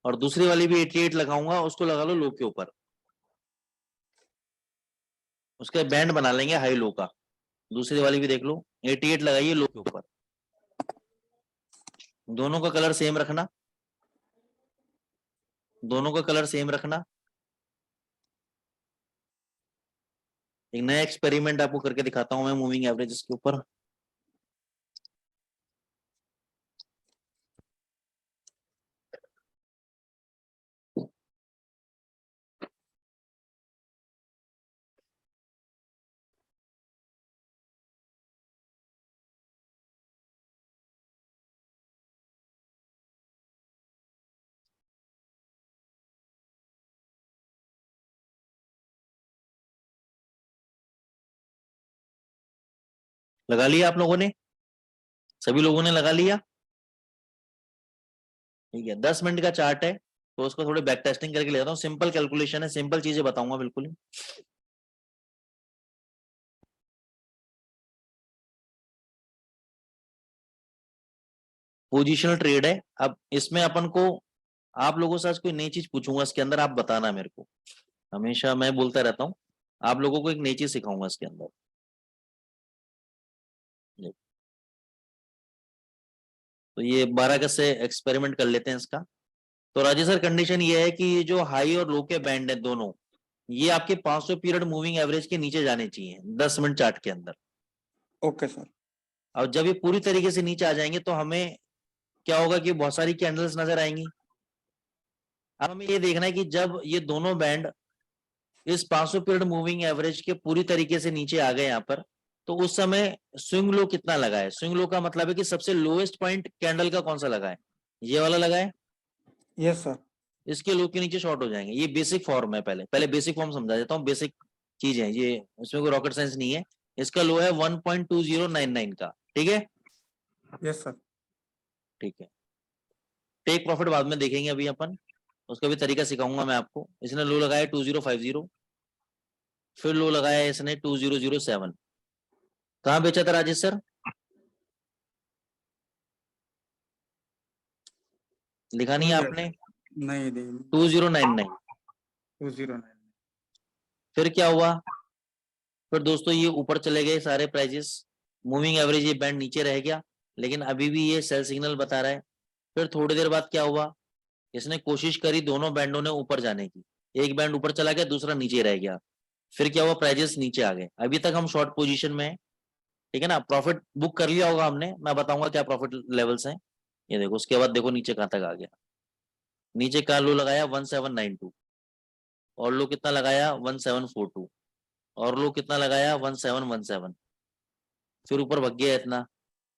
S1: और दूसरी वाली भी 88 लगाऊंगा, उसको लगा लो लो के ऊपर, उसके बैंड बना लेंगे हाई लो का। दूसरी वाली भी देख लो, 88 लगाइए लो के ऊपर, दोनों का कलर सेम रखना। दोनों का कलर सेम रखना। एक नया एक्सपेरिमेंट आपको करके दिखाता हूं मैं मूविंग एवरेजेस के ऊपर। लगा लिया आप लोगों ने? सभी लोगों ने लगा लिया? ठीक है, 10 मिनट का चार्ट है तो उसको थोड़ी बैक टेस्टिंग करके ले जाता हूँ। सिंपल कैलकुलेशन है, सिंपल चीजें बताऊंगा बिल्कुल ही। पोजिशनल ट्रेड है। अब इसमें अपन को आप लोगों से आज कोई नई चीज पूछूंगा इसके अंदर, आप बताना मेरे को। हमेशा मैं बोलता रहता हूँ, आप लोगों को एक नई चीज सिखाऊंगा इसके अंदर। तो ये 12 अगस्त से एक्सपेरिमेंट कर लेते हैं इसका। तो राजेश सर, कंडीशन ये है कि ये जो हाई और लो के बैंड है दोनों, ये आपके 500 पीरियड मूविंग एवरेज के नीचे जाने चाहिए 10 मिनट चार्ट के अंदर।
S2: Okay sir.
S1: और जब ये पूरी तरीके से नीचे आ जाएंगे तो हमें क्या होगा कि बहुत सारी कैंडल्स नजर आएंगी। अब हमें ये देखना है कि जब ये दोनों बैंड इस 500 पीरियड मूविंग एवरेज के पूरी तरीके से नीचे आ गए यहाँ पर, तो उस समय स्विंग लो कितना लगा है। स्विंग लो का मतलब है कि सबसे लोएस्ट पॉइंट कैंडल का कौन सा लगा है, ये वाला लगा है।
S2: Yes sir. इसके
S1: लो के नीचे शॉर्ट हो जाएंगे। ये बेसिक फॉर्म है, पहले बेसिक फॉर्म समझा देता हूँ। बेसिक चीज है ये, इसमें कोई रॉकेट साइंस नहीं है। इसका लो है 1.2099 का, ठीक है।
S2: Yes sir.
S1: ठीक है, टेक प्रॉफिट बाद में देखेंगे अभी अपन, उसका भी तरीका सिखाऊंगा मैं आपको। इसने लो लगाया 2050, फिर लो लगाया इसने 2007। कहाँ बेचा था राजेश सर? लिखा नहीं है आपने?
S2: नहीं
S1: 2099।
S2: 209।
S1: फिर क्या हुआ? फिर दोस्तों ये ऊपर चले गए सारे प्राइजेस, मूविंग एवरेज ये बैंड नीचे रह गया, लेकिन अभी भी ये सेल सिग्नल बता रहा है। फिर थोड़ी देर बाद क्या हुआ, इसने कोशिश करी दोनों बैंडों ने ऊपर जाने की। एक बैंड ऊपर चला गया, दूसरा नीचे रह गया। फिर क्या हुआ, प्राइजेस नीचे आ गए। अभी तक हम शॉर्ट पोजीशन में है, ठीक है ना। प्रॉफिट बुक कर लिया होगा हमने, मैं बताऊंगा क्या प्रॉफिट लेवल्स हैं। ये देखो, उसके बाद देखो नीचे कहां तक आ गया। नीचे का लो लगाया 1792, और लो कितना लगाया 1742, और लो कितना लगाया 1717। फिर ऊपर भग गया इतना।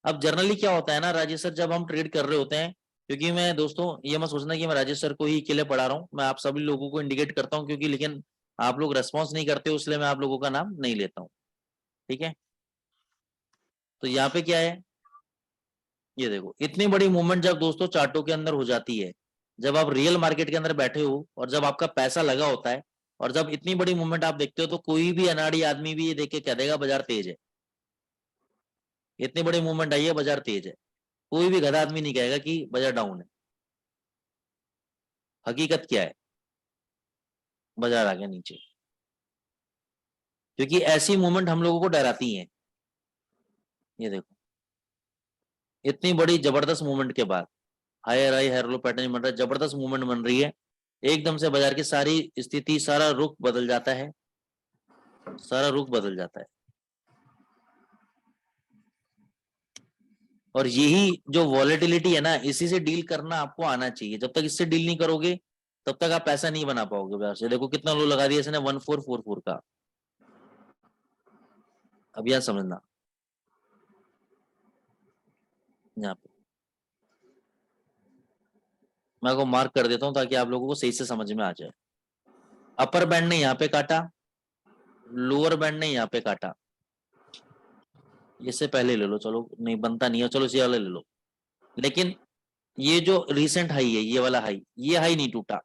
S1: अब जनरली क्या होता है ना राजेश सर, जब हम ट्रेड कर रहे होते हैं, क्योंकि मैं दोस्तों ये मत सोचना कि मैं राजेश सर को ही अकेले पढ़ा रहा हूँ, मैं आप सभी लोगों को इंडिकेट करता हूँ, क्योंकि लेकिन आप लोग रेस्पॉन्स नहीं करते हो, इसलिए मैं आप लोगों का नाम नहीं लेता हूँ, ठीक है। तो यहाँ पे क्या है, ये देखो इतनी बड़ी मूवमेंट जब दोस्तों चार्टों के अंदर हो जाती है, जब आप रियल मार्केट के अंदर बैठे हो और जब आपका पैसा लगा होता है, और जब इतनी बड़ी मूवमेंट आप देखते हो, तो कोई भी अनाड़ी आदमी भी ये देख के कह देगा बाजार तेज है। इतनी बड़ी मूवमेंट आई है, बाजार तेज है। कोई भी गधा आदमी नहीं कहेगा कि बाजार डाउन है। हकीकत क्या है, बाजार आ गया नीचे, क्योंकि ऐसी मूवमेंट हम लोगों को डराती है। ये देखो इतनी बड़ी जबरदस्त मूवमेंट के बाद higher high higher low pattern बन रहा है, जबरदस्त मूवमेंट बन रही है, एकदम से बाजार की सारी स्थिति, सारा रुख बदल जाता है, सारा रुख बदल जाता है। और यही जो वॉलेटिलिटी है ना, इसी से डील करना आपको आना चाहिए। जब तक इससे डील नहीं करोगे तब तक आप पैसा नहीं बना पाओगे बाजार से। देखो कितना लो लगा दिया इसने 1444 का। अब यह समझना, यहाँ पे मैं आपको मार्क कर देता हूं ताकि आप लोगों को सही से समझ में आ जाए। अपर बैंड ने यहाँ पे काटा, लोअर बैंड ने यहाँ पे काटा। इससे पहले ले लो, चलो नहीं बनता नहीं है, चलो इसी वाला ले लो। लेकिन ये जो रिसेंट हाई है, ये वाला हाई, ये हाई नहीं टूटा,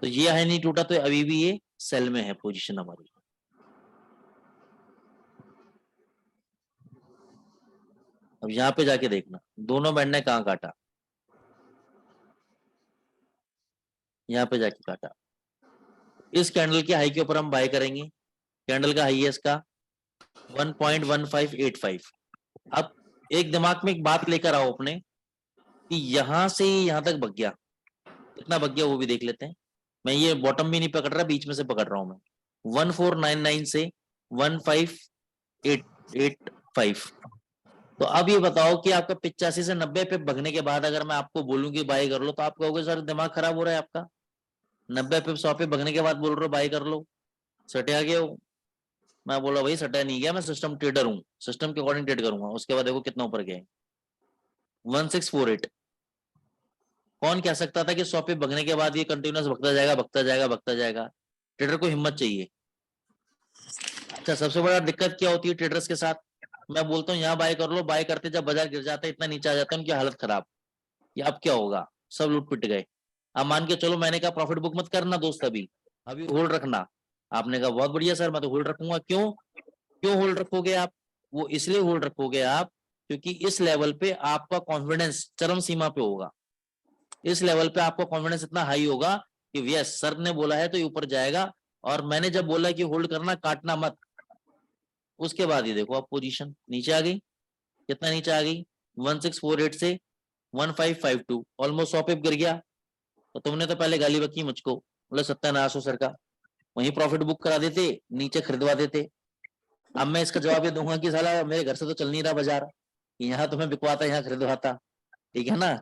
S1: तो ये हाई नहीं टूटा, तो अभी भी ये सेल में है पोजीशन हमारी। अब यहाँ पे जाके देखना दोनों बैंड ने कहाँ काटा, यहाँ पे जाके काटा। इस कैंडल के हाई के ऊपर हम बाय करेंगे। कैंडल का हाई है इसका 1.1585। अब एक दिमाग में एक बात लेकर आओ अपने, कि यहां से यहां तक भाग गया, कितना बच गया वो भी देख लेते हैं। मैं ये बॉटम भी नहीं पकड़ रहा, बीच में से पकड़ रहा हूं मैं। 1499 से 15885। तो अब ये बताओ कि आपका 85 से 90 पे भगने के बाद अगर मैं आपको बोलूं कि बाई कर लो, तो आप कहोगे सर दिमाग खराब हो रहा है आपका, 90 पे 100 पे भगने के बाद बोल रहे हो बाई कर लो, सटिया गया हो। मैं बोला भाई सटा नहीं गया, मैं सिस्टम ट्रेडर हूँ, सिस्टम के अकॉर्डिंग ट्रेड करूंगा। उसके बाद देखो कितना ऊपर गए, 1648। कौन कह सकता था कि 100 पे भगने के बाद ये कंटिन्यूस भगता जाएगा भगता जाएगा भगता जाएगा। ट्रेडर को हिम्मत चाहिए। अच्छा, सबसे बड़ा दिक्कत क्या होती है ट्रेडर्स के साथ, मैं बोलता हूँ यहाँ बाय कर लो, बाय करते जब बाजार गिर जाता है इतना नीचे आ जाता है उनकी हालत खराब। ये अब क्या होगा, सब लूट पिट गए। अब मान के चलो मैंने कहा प्रॉफिट बुक मत करना दोस्त, अभी अभी होल्ड रखना। आपने कहा बहुत बढ़िया सर मैं तो होल्ड रखूंगा। क्यों क्यों होल्ड रखोगे आप? वो इसलिए होल्ड रखोगे आप क्योंकि इस लेवल पे आपका कॉन्फिडेंस चरम सीमा पे होगा। इस लेवल पे आपका कॉन्फिडेंस इतना हाई होगा कि यस सर ने बोला है तो ये ऊपर जाएगा, और मैंने जब बोला कि होल्ड करना काटना मत, उसके बाद ये देखो आप पोजीशन नीचे आ गई। कितना नीचे आ गई, 1648 से 1552, ऑलमोस्ट 100 पिप गिर गया। तो तुमने तो पहले गाली बकी मुझको, बोले सत्यानाश हो सर का, वहीं प्रॉफिट बुक करा देते, नीचे खरीदवा देते। अब मैं इसका जवाब ये दूंगा कि साला मेरे घर से तो चल नहीं रहा बाजार, यहाँ तुम्हें बिकवाता यहाँ खरीदवाता, ठीक है ना।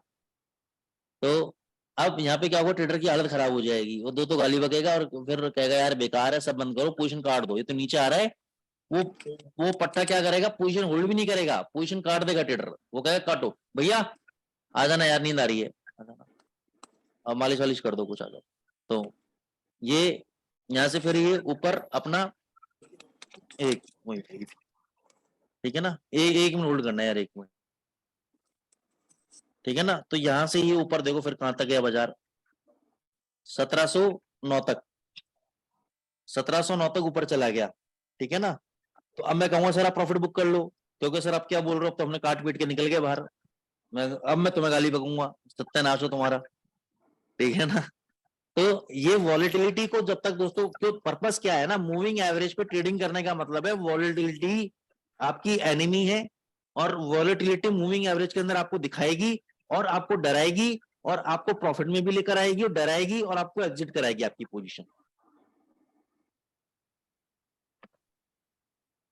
S1: तो अब यहाँ पे क्या होगा, ट्रेडर की हालत खराब हो जाएगी, वो दो तो गाली बकेगा और फिर कहेगा यार बेकार है, सब बंद करो, पोजीशन काट दो, ये तो नीचे आ रहा है। वो वो पट्टा क्या करेगा, पोजीशन होल्ड भी नहीं करेगा, पोजीशन काट देगा ट्रेडर। वो कहेगा काटो भैया, आ जाना यार नींद आ रही है, आ जाना, अब मालिश वालिश कर दो कुछ, आ जाओ। तो ये यहाँ से फिर ये ऊपर अपना एक ठीक है ना, एक मिनट होल्ड करना है यार, एक मिनट, ठीक है ना। तो यहाँ से ये ऊपर देखो फिर कहां तक गया बाजार, 1709 तक, 1709 तक ऊपर चला गया, ठीक है ना। तो अब मैं कहूंगा सर आप प्रॉफिट बुक कर लो, क्योंकि सर आप क्या बोल रहे हो, अब तो हमने काट पीट के निकल गए बाहर, अब मैं तुम्हें गाली बकूंगा, सत्यानाश हो तुम्हारा, ठीक है ना। तो ये वॉलेटिलिटी को जब तक दोस्तों, तो पर्पस क्या है ना, मूविंग एवरेज पे ट्रेडिंग करने का मतलब है वॉलेटिलिटी आपकी एनिमी है, और वॉलेटिलिटी मूविंग एवरेज के अंदर आपको दिखाएगी और आपको डराएगी, और आपको प्रॉफिट में भी लेकर आएगी और डराएगी और आपको एग्जिट कराएगी आपकी पोजीशन।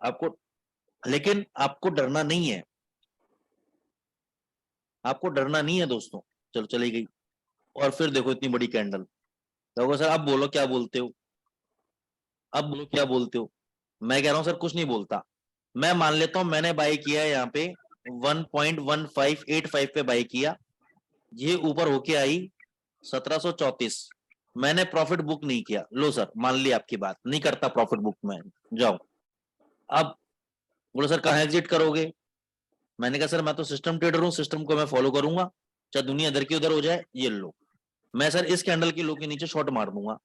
S1: आपको, लेकिन आपको डरना नहीं है, आपको डरना नहीं है दोस्तों। चलो चली गई, और फिर देखो इतनी बड़ी कैंडल, तो सर आप बोलो क्या बोलते हो, अब बोलो क्या बोलते हो। मैं कह रहा हूं सर कुछ नहीं बोलता, मैं मान लेता हूं मैंने बाई किया है यहाँ पे 1.1585 पे बाई किया, ये ऊपर होके आई 1734, मैंने प्रॉफिट बुक नहीं किया, लो सर मान ली आपकी बात, नहीं करता प्रॉफिट बुक में, जाओ। अब बोलो सर कहाँ एग्जिट करोगे, मैंने कहा सर मैं तो सिस्टम ट्रेडर हूँ, सिस्टम को मैं फॉलो करूंगा, चाहे दुनिया इधर की उधर हो जाए, ये लो मैं सर इस कैंडल की लो के नीचे शॉर्ट मार दूंगा।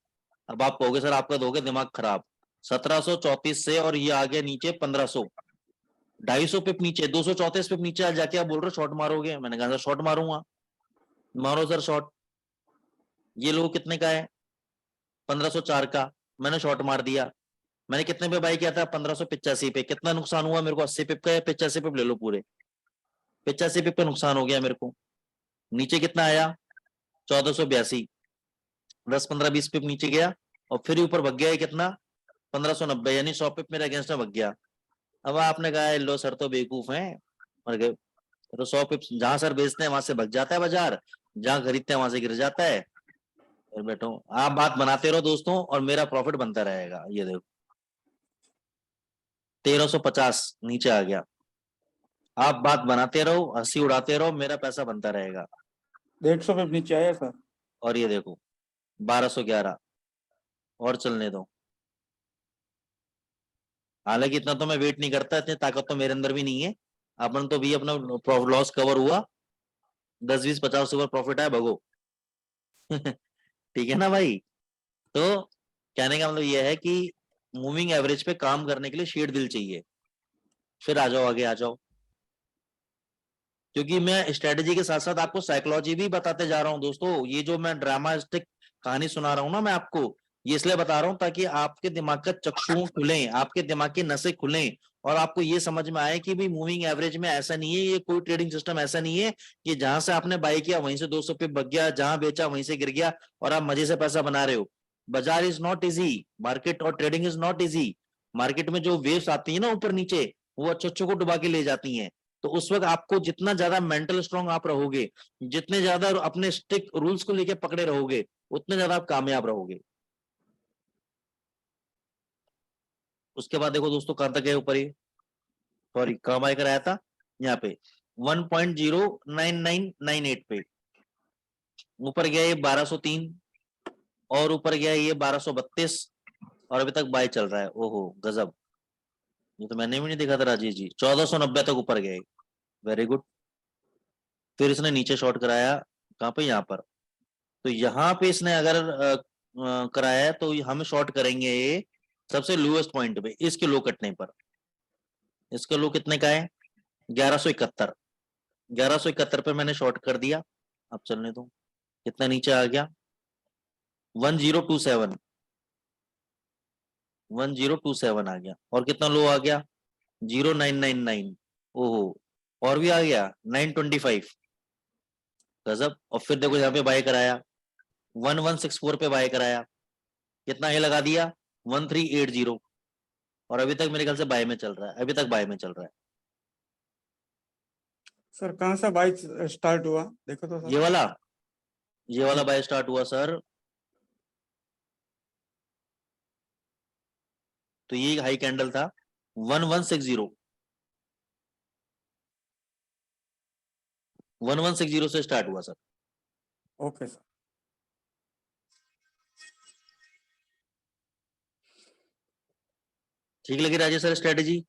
S1: अब आप कहोगे सर आपका दोगे दिमाग खराब, 1734 से और ये आ गया नीचे 1500, 250 पिप नीचे, 234 पिप नीचे आ जाके आप बोल रहे हो शॉर्ट मारोगे, मैंने कहा सर शॉर्ट मारूंगा, मारो सर शॉर्ट। ये लो कितने का है, 1504 का, मैंने शॉर्ट मार दिया। मैंने कितने पे बाई किया था, 1585 पे, कितना नुकसान हुआ मेरे को, 80 पिप का है, 85 पिप ले लो पूरे, 85 पिप का नुकसान हो गया मेरे को। नीचे कितना आया, 1482, 10-15-20 पिप नीचे गया, और फिर ऊपर भग गया कितना, 1590, यानी 100 पिप मेरे अगेंस्ट में भग गया। अब आपने कहा लो सर तो बेवकूफ हैं, मर गए, तो 100 पिप जहां सर बेचते हैं वहां से भग जाता है बाजार, जहां खरीदते हैं वहां से गिर जाता है। फिर बैठो आप बात बनाते रहो दोस्तों, और मेरा प्रॉफिट बनता रहेगा। ये देखो 1350 नीचे आ गया, आप बात बनाते रहो, हंसी उड़ाते रहो, मेरा पैसा बनता रहेगा।
S2: 150 पे नीचे आया सर,
S1: और ये देखो 1211, और चलने दो। हालांकि इतना तो मैं वेट नहीं करता, इतनी ताकत तो मेरे अंदर भी नहीं है। अपन तो भी अपना प्रॉफिट लॉस कवर हुआ, 10-20-50 ऊपर प्रॉफिट आया, भगो। ठीक है ना भाई। तो कहने का मतलब यह है कि मूविंग एवरेज पे काम करने के लिए शेर दिल चाहिए। फिर आ जाओ आगे आ जाओ, क्योंकि मैं स्ट्रेटेजी के साथ साथ आपको साइकोलॉजी भी बताते जा रहा हूं दोस्तों। ये जो मैं ड्रामास्टिक कहानी सुना रहा हूं ना मैं आपको, ये इसलिए बता रहा हूं ताकि आपके दिमाग का चक्षु खुले, आपके दिमाग की नसें खुलें, और आपको ये समझ में आए कि भाई मूविंग एवरेज में ऐसा नहीं है, ये कोई ट्रेडिंग सिस्टम ऐसा नहीं है कि जहां से आपने बाई किया वहीं से 200 पे बग गया, जहां बेचा वहीं से गिर गया और आप मजे से पैसा बना रहे हो। बाजार इज नॉट इजी, मार्केट और trading is not easy. Market में जो वेव्स आती है ना ऊपर नीचे, वो अच्छे अच्छे को डुबा के ले जाती हैं। तो उस वक्त आपको जितना ज्यादा मेंटल स्ट्रांग आप रहोगे, जितने ज्यादा अपने स्ट्रिक्ट रूल्स को लेके पकड़े रहोगे, उतने ज्यादा आप कामयाब रहोगे। उसके बाद देखो दोस्तों कहां तक है ऊपर ही, सॉरी कहां बाय कराया था, यहाँ पे 1.09998 पे ऊपर गया ये 1203, और ऊपर गया ये 1232, और अभी तक बाय चल रहा है। ओहो गजब, ये तो मैंने भी नहीं देखा था राजेश जी। 1490 तक ऊपर गए, वेरी गुड। फिर इसने नीचे शॉर्ट कराया, कहां पे, यहाँ पर। तो यहाँ पे इसने अगर कराया है तो हम शॉर्ट करेंगे ये सबसे लोएस्ट पॉइंट पे, इसके लो कटने पर। इसका लो कितने का है, 1171। 1171 पे मैंने शॉर्ट कर दिया। अब चलने दो, कितना नीचे आ गया, 1027। 1027 आ गया, और कितना लो आ गया, 0999। ओहो, और भी आ गया 925, गजब। और फिर देखो यहाँ पे बाय कराया 1164 पे बाय कराया, कितना ही लगा दिया, 1380, और अभी तक मेरे ख्याल से बाय में चल रहा है, अभी तक बाय में चल रहा है।
S2: सर कहाँ से बाई स्टार्ट हुआ देखो तो सर।
S1: ये वाला बाय स्टार्ट हुआ सर, तो ये हाई कैंडल था 1160, 1160 से स्टार्ट हुआ सर।
S2: Okay sir.
S1: ठीक लगी राजेश सर स्ट्रेटेजी?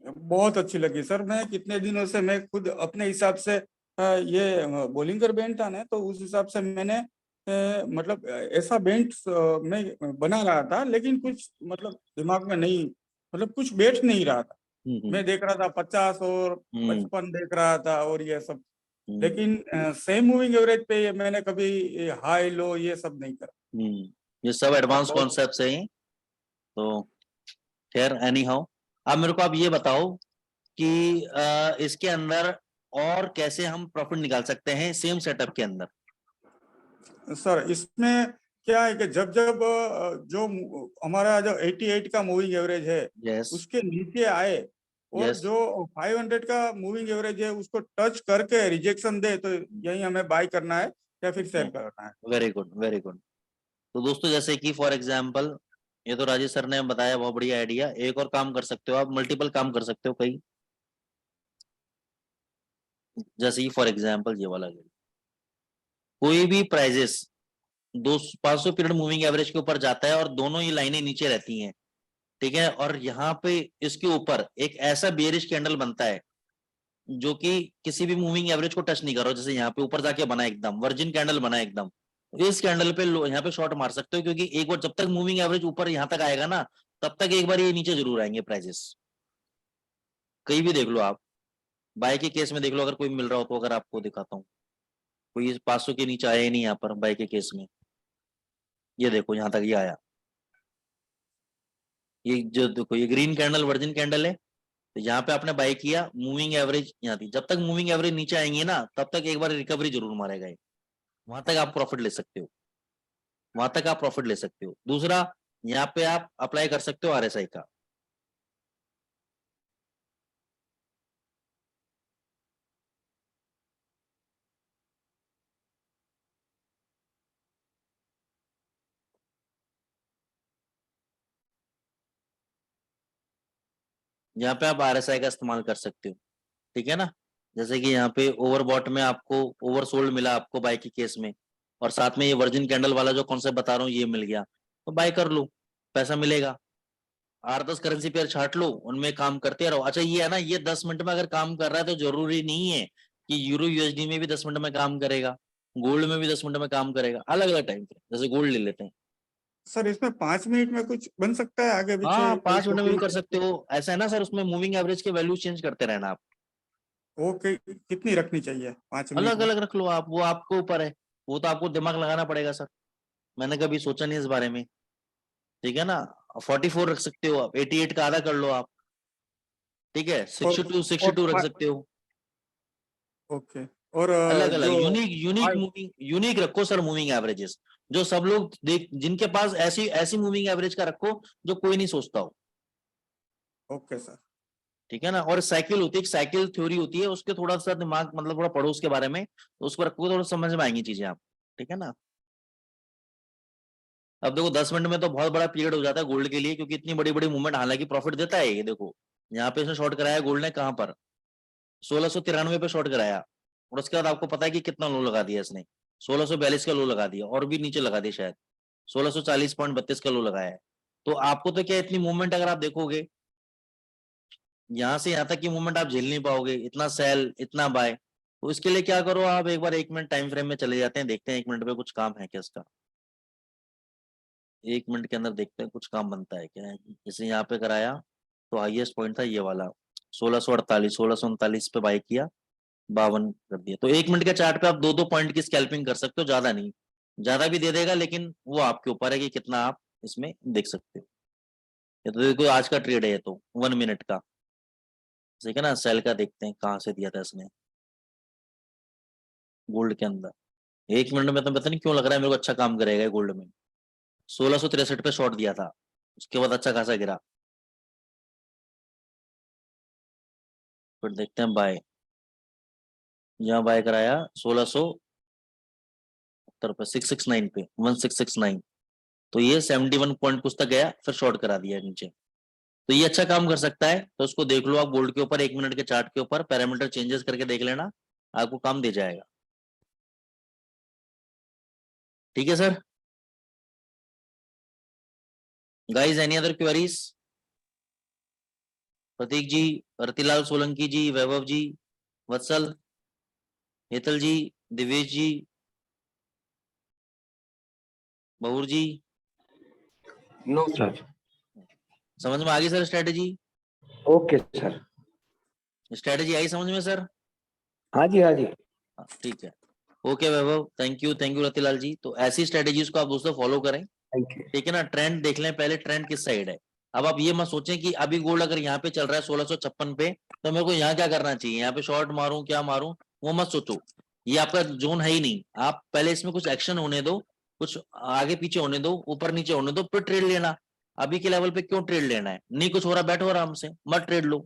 S2: बहुत अच्छी लगी सर। मैं कितने दिनों से मैं खुद अपने हिसाब से ये बोलिंगर बैंड था ना, तो उस हिसाब से मैंने मतलब ऐसा बैंड मैं बना रहा था, लेकिन कुछ मतलब दिमाग में नहीं, मतलब कुछ बैठ नहीं रहा था। मैं देख रहा था 50 और 55 देख रहा था और ये सब, लेकिन सेम मूविंग एवरेज पे ये मैंने कभी हाई लो ये सब नहीं करा।
S1: ये सब एडवांस
S2: बहुत
S1: कॉन्सेप्ट्स हैं। तो खैर एनी हाउ, अब मेरे को आप ये बताओ कि इसके अंदर और कैसे हम प्रॉफिट निकाल सकते हैं सेम सेटअप के अंदर।
S2: सर इसमें क्या है कि जब जब जो हमारा जो 88 का मूविंग एवरेज है
S1: यस
S2: उसके नीचे आए, और
S1: यस,
S2: जो 500 का मूविंग एवरेज है उसको टच करके रिजेक्शन दे, तो यही हमें बाय करना है या फिर सेल करना है।
S1: Very good very good. तो दोस्तों जैसे कि फॉर एग्जांपल, ये तो राजेश सर ने बताया, बहुत बढ़िया आइडिया। एक और काम कर सकते हो आप, मल्टीपल काम कर सकते हो कई, जैसे कि फॉर एग्जांपल ये वाला कोई भी प्राइजेस 500 पीरियड मूविंग एवरेज के ऊपर जाता है और दोनों ही लाइनें नीचे रहती हैं, ठीक है, और यहाँ पे इसके ऊपर एक ऐसा बेरिश कैंडल बनता है जो कि किसी भी मूविंग एवरेज को टच नहीं कर रहा, जैसे यहाँ पे ऊपर जाके बना एकदम वर्जिन कैंडल बना एकदम, इस कैंडल पे यहाँ पे शॉर्ट मार सकते हो, क्योंकि एक बार जब तक मूविंग एवरेज ऊपर यहाँ तक आएगा ना, तब तक एक बार ये नीचे जरूर आएंगे प्राइजेस। कहीं भी देख लो आप, बाय के केस में देख लो, अगर कोई मिल रहा हो तो, अगर आपको दिखाता हूँ, कोई 500 के नीचे आया ही नहीं यहाँ पर बाय के केस में। ये देखो यहाँ तक ये आया, ये जो देखो ये ग्रीन कैंडल वर्जिन कैंडल है, तो यहाँ पे आपने बाय किया, मूविंग एवरेज यहाँ थी, जब तक मूविंग एवरेज नीचे आएंगे ना तब तक एक बार रिकवरी जरूर मारेगा, वहां तक आप प्रॉफिट ले सकते हो, वहां तक आप प्रॉफिट ले सकते हो। दूसरा, यहाँ पे आप अप्लाई कर सकते हो आरएसआई का। यहाँ पे आप आरएसआई का इस्तेमाल कर सकते हो, ठीक है ना। जैसे कि यहाँ पे ओवरबॉट में आपको ओवरसोल्ड मिला आपको बाय के केस में, और साथ में ये वर्जिन कैंडल वाला जो कॉन्सेप्ट बता रहा हूँ ये मिल गया, तो बाय कर लो, पैसा मिलेगा। 8-10 करेंसी पेयर छाट लो, उनमें काम करते रहो। अच्छा ये है ना, ये 10 मिनट में अगर काम कर रहा है तो जरूरी नहीं है कि यूरो यूएसडी में भी 10 मिनट में काम करेगा, गोल्ड में भी 10 मिनट में काम करेगा, अलग अलग टाइम पे। जैसे गोल्ड ले लेते हैं,
S2: सर इसमें 5 मिनट में कुछ बन सकता है आगे पीछे
S1: हाँ
S2: कोई
S1: 5 मिनट में भी कर सकते हो। ऐसा है ना सर, उसमें मूविंग एवरेज के वैल्यू चेंज करते रहना आप,
S2: ओके, कितनी रखनी चाहिए 5 मिनट
S1: अलग
S2: में?
S1: अलग रख लो आप, वो आपको ऊपर है, वो तो आपको दिमाग लगाना पड़ेगा सर, मैंने कभी सोचा नहीं इस बारे में, ठीक है ना। 44 रख सकते हो आप, 88 का आधा कर लो आप, ठीक है, 62 रख सकते हो।
S2: ओके। और
S1: अलग अलग
S2: जो
S1: यूनिक रखो सर मूविंग एवरेजेस, जो सब लोग देख, जिनके पास ऐसी ऐसी मूविंग एवरेज का रखो जो कोई नहीं सोचता हो।
S2: Okay sir.
S1: ठीक है ना। और साइकिल होती है, एक साइकिल थ्योरी होती है, उसके थोड़ा सा दिमाग मतलब थोड़ा पढ़ो उसके बारे में, तो उसको रखोगे थोड़ा समझ में आएंगी चीजें आप। ठीक है ना। अब देखो 10 मिनट में तो बहुत बड़ा पीरियड हो जाता है गोल्ड के लिए, क्योंकि इतनी बड़ी बड़ी मूवमेंट, हालांकि प्रॉफिट देता है ये। देखो यहाँ पे इसने शॉर्ट कराया गोल्ड ने, कहां पर 1693 पे शॉर्ट कराया, और उसके बाद आपको पता है कि कितना लो लगा दिया इसने, 1642 का लो लगा दिया, और भी नीचे लगा दिया शायद 1640.32 का लो लगाया है। तो आपको तो क्या इतनी मूवमेंट अगर आप देखोगे यहाँ से यहाँ तक की मूवमेंट आप झेल नहीं पाओगे, इतना सेल इतना बाय। तो इसके लिए क्या करो आप, एक बार 1 मिनट टाइम फ्रेम में चले जाते हैं, देखते हैं 1 मिनट में कुछ काम है क्या इसका। 1 मिनट के अंदर देखते हैं कुछ काम बनता है क्या। जैसे यहाँ पे कराया तो हाईएस्ट पॉइंट था ये वाला 1648 पे बाय किया, 52 कर दिया। तो 1 मिनट के चार्ट पे आप 2-2 पॉइंट की स्कैल्पिंग कर सकते हो, ज्यादा नहीं। ज्यादा भी दे देगा, लेकिन वो आपके ऊपर है कि कितना आप इसमें देख सकते हो। ये तो देखो आज का ट्रेड है, ये तो 1 मिनट का। ठीक है ना। सेल का देखते हैं कहाँ से दिया था इसने गोल्ड के अंदर। 1 मिनट में तो पता नहीं क्यों लग रहा है मेरे को अच्छा काम करेगा गोल्ड में। 1663 पे शॉर्ट दिया था, उसके बाद अच्छा खासा गिरा। फिर देखते हैं बाय, यहाँ बाय कराया 1670 पे, 669 पे, 1669। तो ये 71 पॉइंट कुछ तक गया, फिर शॉर्ट करा दिया नीचे। तो ये अच्छा काम कर सकता है, तो उसको देख लो आप गोल्ड के ऊपर 1 मिनट के चार्ट के ऊपर पैरामीटर चेंजेस करके देख लेना, आपको काम दे जाएगा। ठीक है sir. Guys any other queries? Pratik ji, Ratilal Solanki ji, Vaibhav ji, Vatsal, Hetal ji, Divesh ji, Bahur ji,
S3: no sir.
S1: समझ में आ गई sir strategy?
S3: Okay sir.
S1: Strategy आई समझ में सर?
S3: हाँ जी, हाँ जी।
S1: हाँ, ठीक है। Okay Vaibhav, thank you Ratilal ji. तो ऐसी स्ट्रेटेजीज को आप दोस्तों फॉलो करें।
S3: Thank you.
S1: ठीक है ना। ट्रेंड देख लें पहले, ट्रेंड किस साइड है। अब आप ये मत सोचें कि अभी गोल्ड अगर यहाँ पे चल रहा है 1656 पे, तो मेरे को यहाँ क्या करना चाहिए, यहाँ पे शॉर्ट मारूं क्या मारूं, वो मत सोचो। ये आपका जोन है ही नहीं। आप पहले इसमें कुछ एक्शन होने दो, कुछ आगे पीछे होने दो, ऊपर नीचे होने दो, फिर ट्रेड लेना। अभी के लेवल पे क्यों ट्रेड लेना है, नहीं कुछ हो रहा बैठो आराम से, मत ट्रेड लो।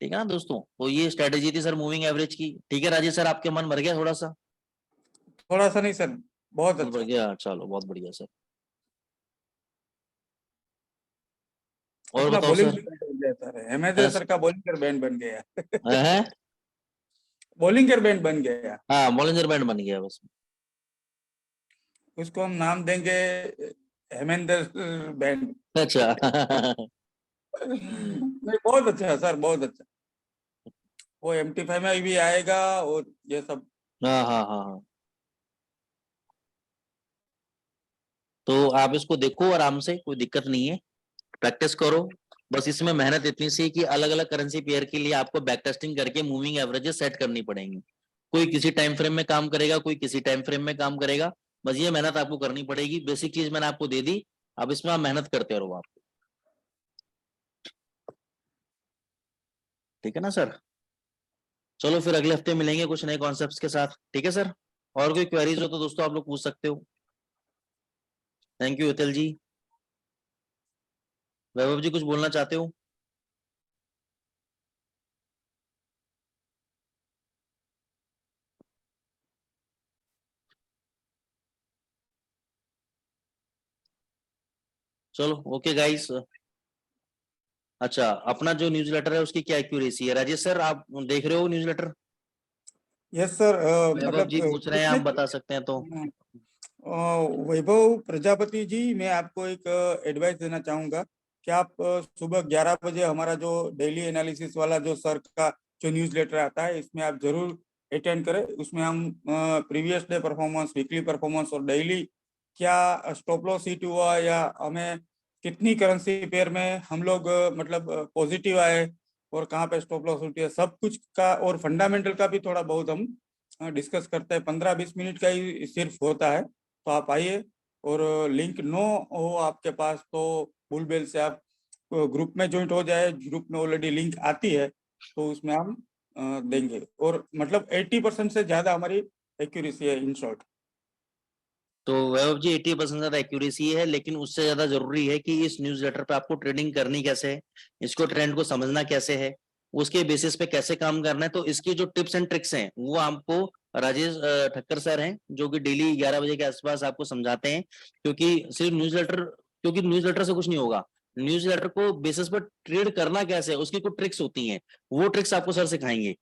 S1: ठीक है ना दोस्तों। तो ये स्ट्रेटेजी थी सर मूविंग एवरेज की। ठीक है राजेश सर, आपके मन भर गया थोड़ा सा?
S2: थोड़ा सा नहीं सर, बहुत
S1: मन भर
S2: अच्छा।
S1: गया, चलो बहुत बढ़िया सर। और
S2: अपना
S1: बताओ
S2: बॉलिंग
S1: सर।
S2: बन गया सर, हेमेंद्र सर का बॉलिंग बैंड बन गया।
S1: है
S2: बॉलिंग बैंड बन गया।
S1: हाँ, मॉलिंजर बैंड बन गया बस।
S2: उसको हम नाम देंगे हेमेंद्र बैंड।
S1: अच्छा
S2: नहीं, बहुत अच्छा है सर, बहुत अच्छा। वो MT5 में भी आएगा और ये सब।
S1: हाँ हाँ हाँ हाँ। तो आप इसको देखो आराम से, कोई दिक्कत नहीं है, प्रैक्टिस करो। बस इसमें मेहनत इतनी सी कि अलग अलग करेंसी पेयर के लिए आपको बैक टेस्टिंग करके मूविंग एवरेजेस सेट करनी पड़ेंगी। कोई किसी टाइम फ्रेम में काम करेगा, कोई किसी टाइम फ्रेम में काम करेगा। बस ये मेहनत आपको करनी पड़ेगी। बेसिक चीज मैंने आपको दे दी, अब इसमें आप मेहनत करते रहो आप। ठीक है ना सर। चलो फिर अगले हफ्ते मिलेंगे कुछ नए कॉन्सेप्ट्स के साथ। ठीक है सर। और कोई क्वेरीज हो तो दोस्तों आप लोग पूछ सकते हो। थैंक यू हितल जी। वैभव जी कुछ बोलना चाहते हो? चलो ओके गाइस। अच्छा, अपना जो न्यूज़लेटर है उसकी क्या एक्यूरेसी है राजेश सर, आप देख रहे हो न्यूज़लेटर?
S2: Yes sir.
S1: वैभव
S2: मतलब
S1: जी पूछ रहे हैं, आप
S2: कितने
S1: बता सकते हैं तो।
S2: वैभव प्रजापति जी, मैं आपको एक एडवाइस देना चाहूंगा कि आप सुबह 11 बजे हमारा जो डेली एनालिसिस वाला जो सर का जो न्यूज़लेटर आता है, इसमें आप जरूर अटेंड करें। उसमें हम previous day performance, weekly performance और डेली क्या स्टॉप लॉस हिट हुआ, या हमें कितनी करेंसी पेयर में हम लोग मतलब पॉजिटिव आए, और कहाँ पे स्टॉप लॉस हिट है, सब कुछ का, और फंडामेंटल का भी थोड़ा बहुत हम डिस्कस करते हैं। 15-20 मिनट का ही सिर्फ होता है। तो आप आइए, और लिंक नो हो आपके पास तो बुलबेल से आप ग्रुप में ज्वाइंट हो जाए, ग्रुप में ऑलरेडी लिंक आती है तो उसमें हम देंगे। और मतलब 80% से ज्यादा हमारी एक्यूरेसी है इन शॉर्ट।
S1: तो वैभव जी 80% ज्यादा एक्यूरेसी है, लेकिन उससे ज्यादा जरूरी है कि इस न्यूज़लेटर पे आपको ट्रेडिंग करनी कैसे है, इसको ट्रेंड को समझना कैसे है, उसके बेसिस पे कैसे काम करना है। तो इसकी जो टिप्स एंड ट्रिक्स हैं वो आपको राजेश ठक्कर सर हैं जो कि डेली 11 बजे के आसपास आपको समझाते हैं। क्योंकि न्यूज़लेटर से कुछ नहीं होगा, न्यूज़लेटर को बेसिस पर ट्रेड करना कैसे है उसकी कुछ ट्रिक्स होती हैं, वो ट्रिक्स आपको सर सिखाएंगे।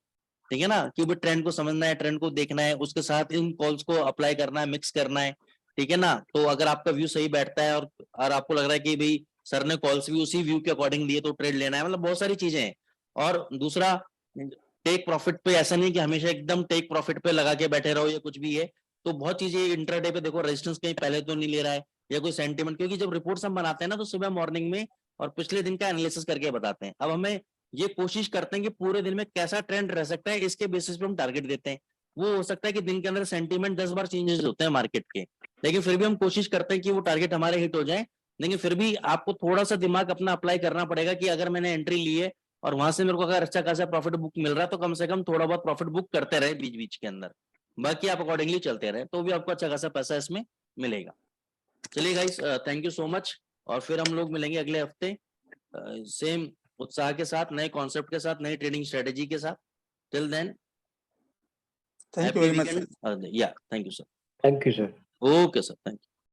S1: ठीक है ना, कि भाई ट्रेंड को समझना है, ट्रेंड को देखना है, उसके साथ इन कॉल्स को अप्लाई करना है, मिक्स करना है। ठीक है ना, तो अगर आपका व्यू सही बैठता है और आपको लग रहा है कि भाई सर ने कॉल्स भी उसी व्यू के अकॉर्डिंग लिए तो ट्रेड लेना है, मतलब बहुत सारी चीजें हैं। और दूसरा, टेक प्रॉफिट पे ऐसा नहीं कि हमेशा एकदम टेक प्रॉफिट पे लगा के बैठे रहो या कुछ भी है। तो बहुत चीजें इंट्राडे पे देखो, रेजिस्टेंस कहीं पहले तो नहीं ले रहा है या कोई सेंटीमेंट, क्योंकि जब रिपोर्ट्स हम बनाते हैं ना तो सुबह मॉर्निंग में और पिछले दिन का एनालिसिस करके बताते हैं। अब हमें ये कोशिश करते हैं कि पूरे दिन में कैसा ट्रेंड रह सकता है, इसके बेसिस पे हम टारगेट देते हैं। वो हो सकता है कि दिन के अंदर सेंटीमेंट 10 बार चेंजेस होते हैं मार्केट के, लेकिन फिर भी हम कोशिश करते हैं कि वो टारगेट हमारे हिट हो जाए। लेकिन फिर भी आपको थोड़ा सा दिमाग अपना अप्लाई करना पड़ेगा कि अगर मैंने एंट्री ली है और वहां से मेरे को अगर अच्छा खासा प्रॉफिट बुक मिल रहा है तो कम से कम थोड़ा बहुत प्रॉफिट बुक करते रहे बीच बीच के अंदर, बाकी आप अकॉर्डिंगली चलते रहे तो भी आपको अच्छा खासा पैसा इसमें मिलेगा। चलिए guys, thank you so much, और फिर हम लोग मिलेंगे अगले हफ्ते सेम उत्साह के साथ, नए कॉन्सेप्ट के साथ, नई ट्रेडिंग स्ट्रेटेजी के साथ। Till then,
S2: thank you
S1: happy
S2: very much.
S1: Weekend. या thank you sir.
S3: Thank you sir.
S1: Okay sir, thank you.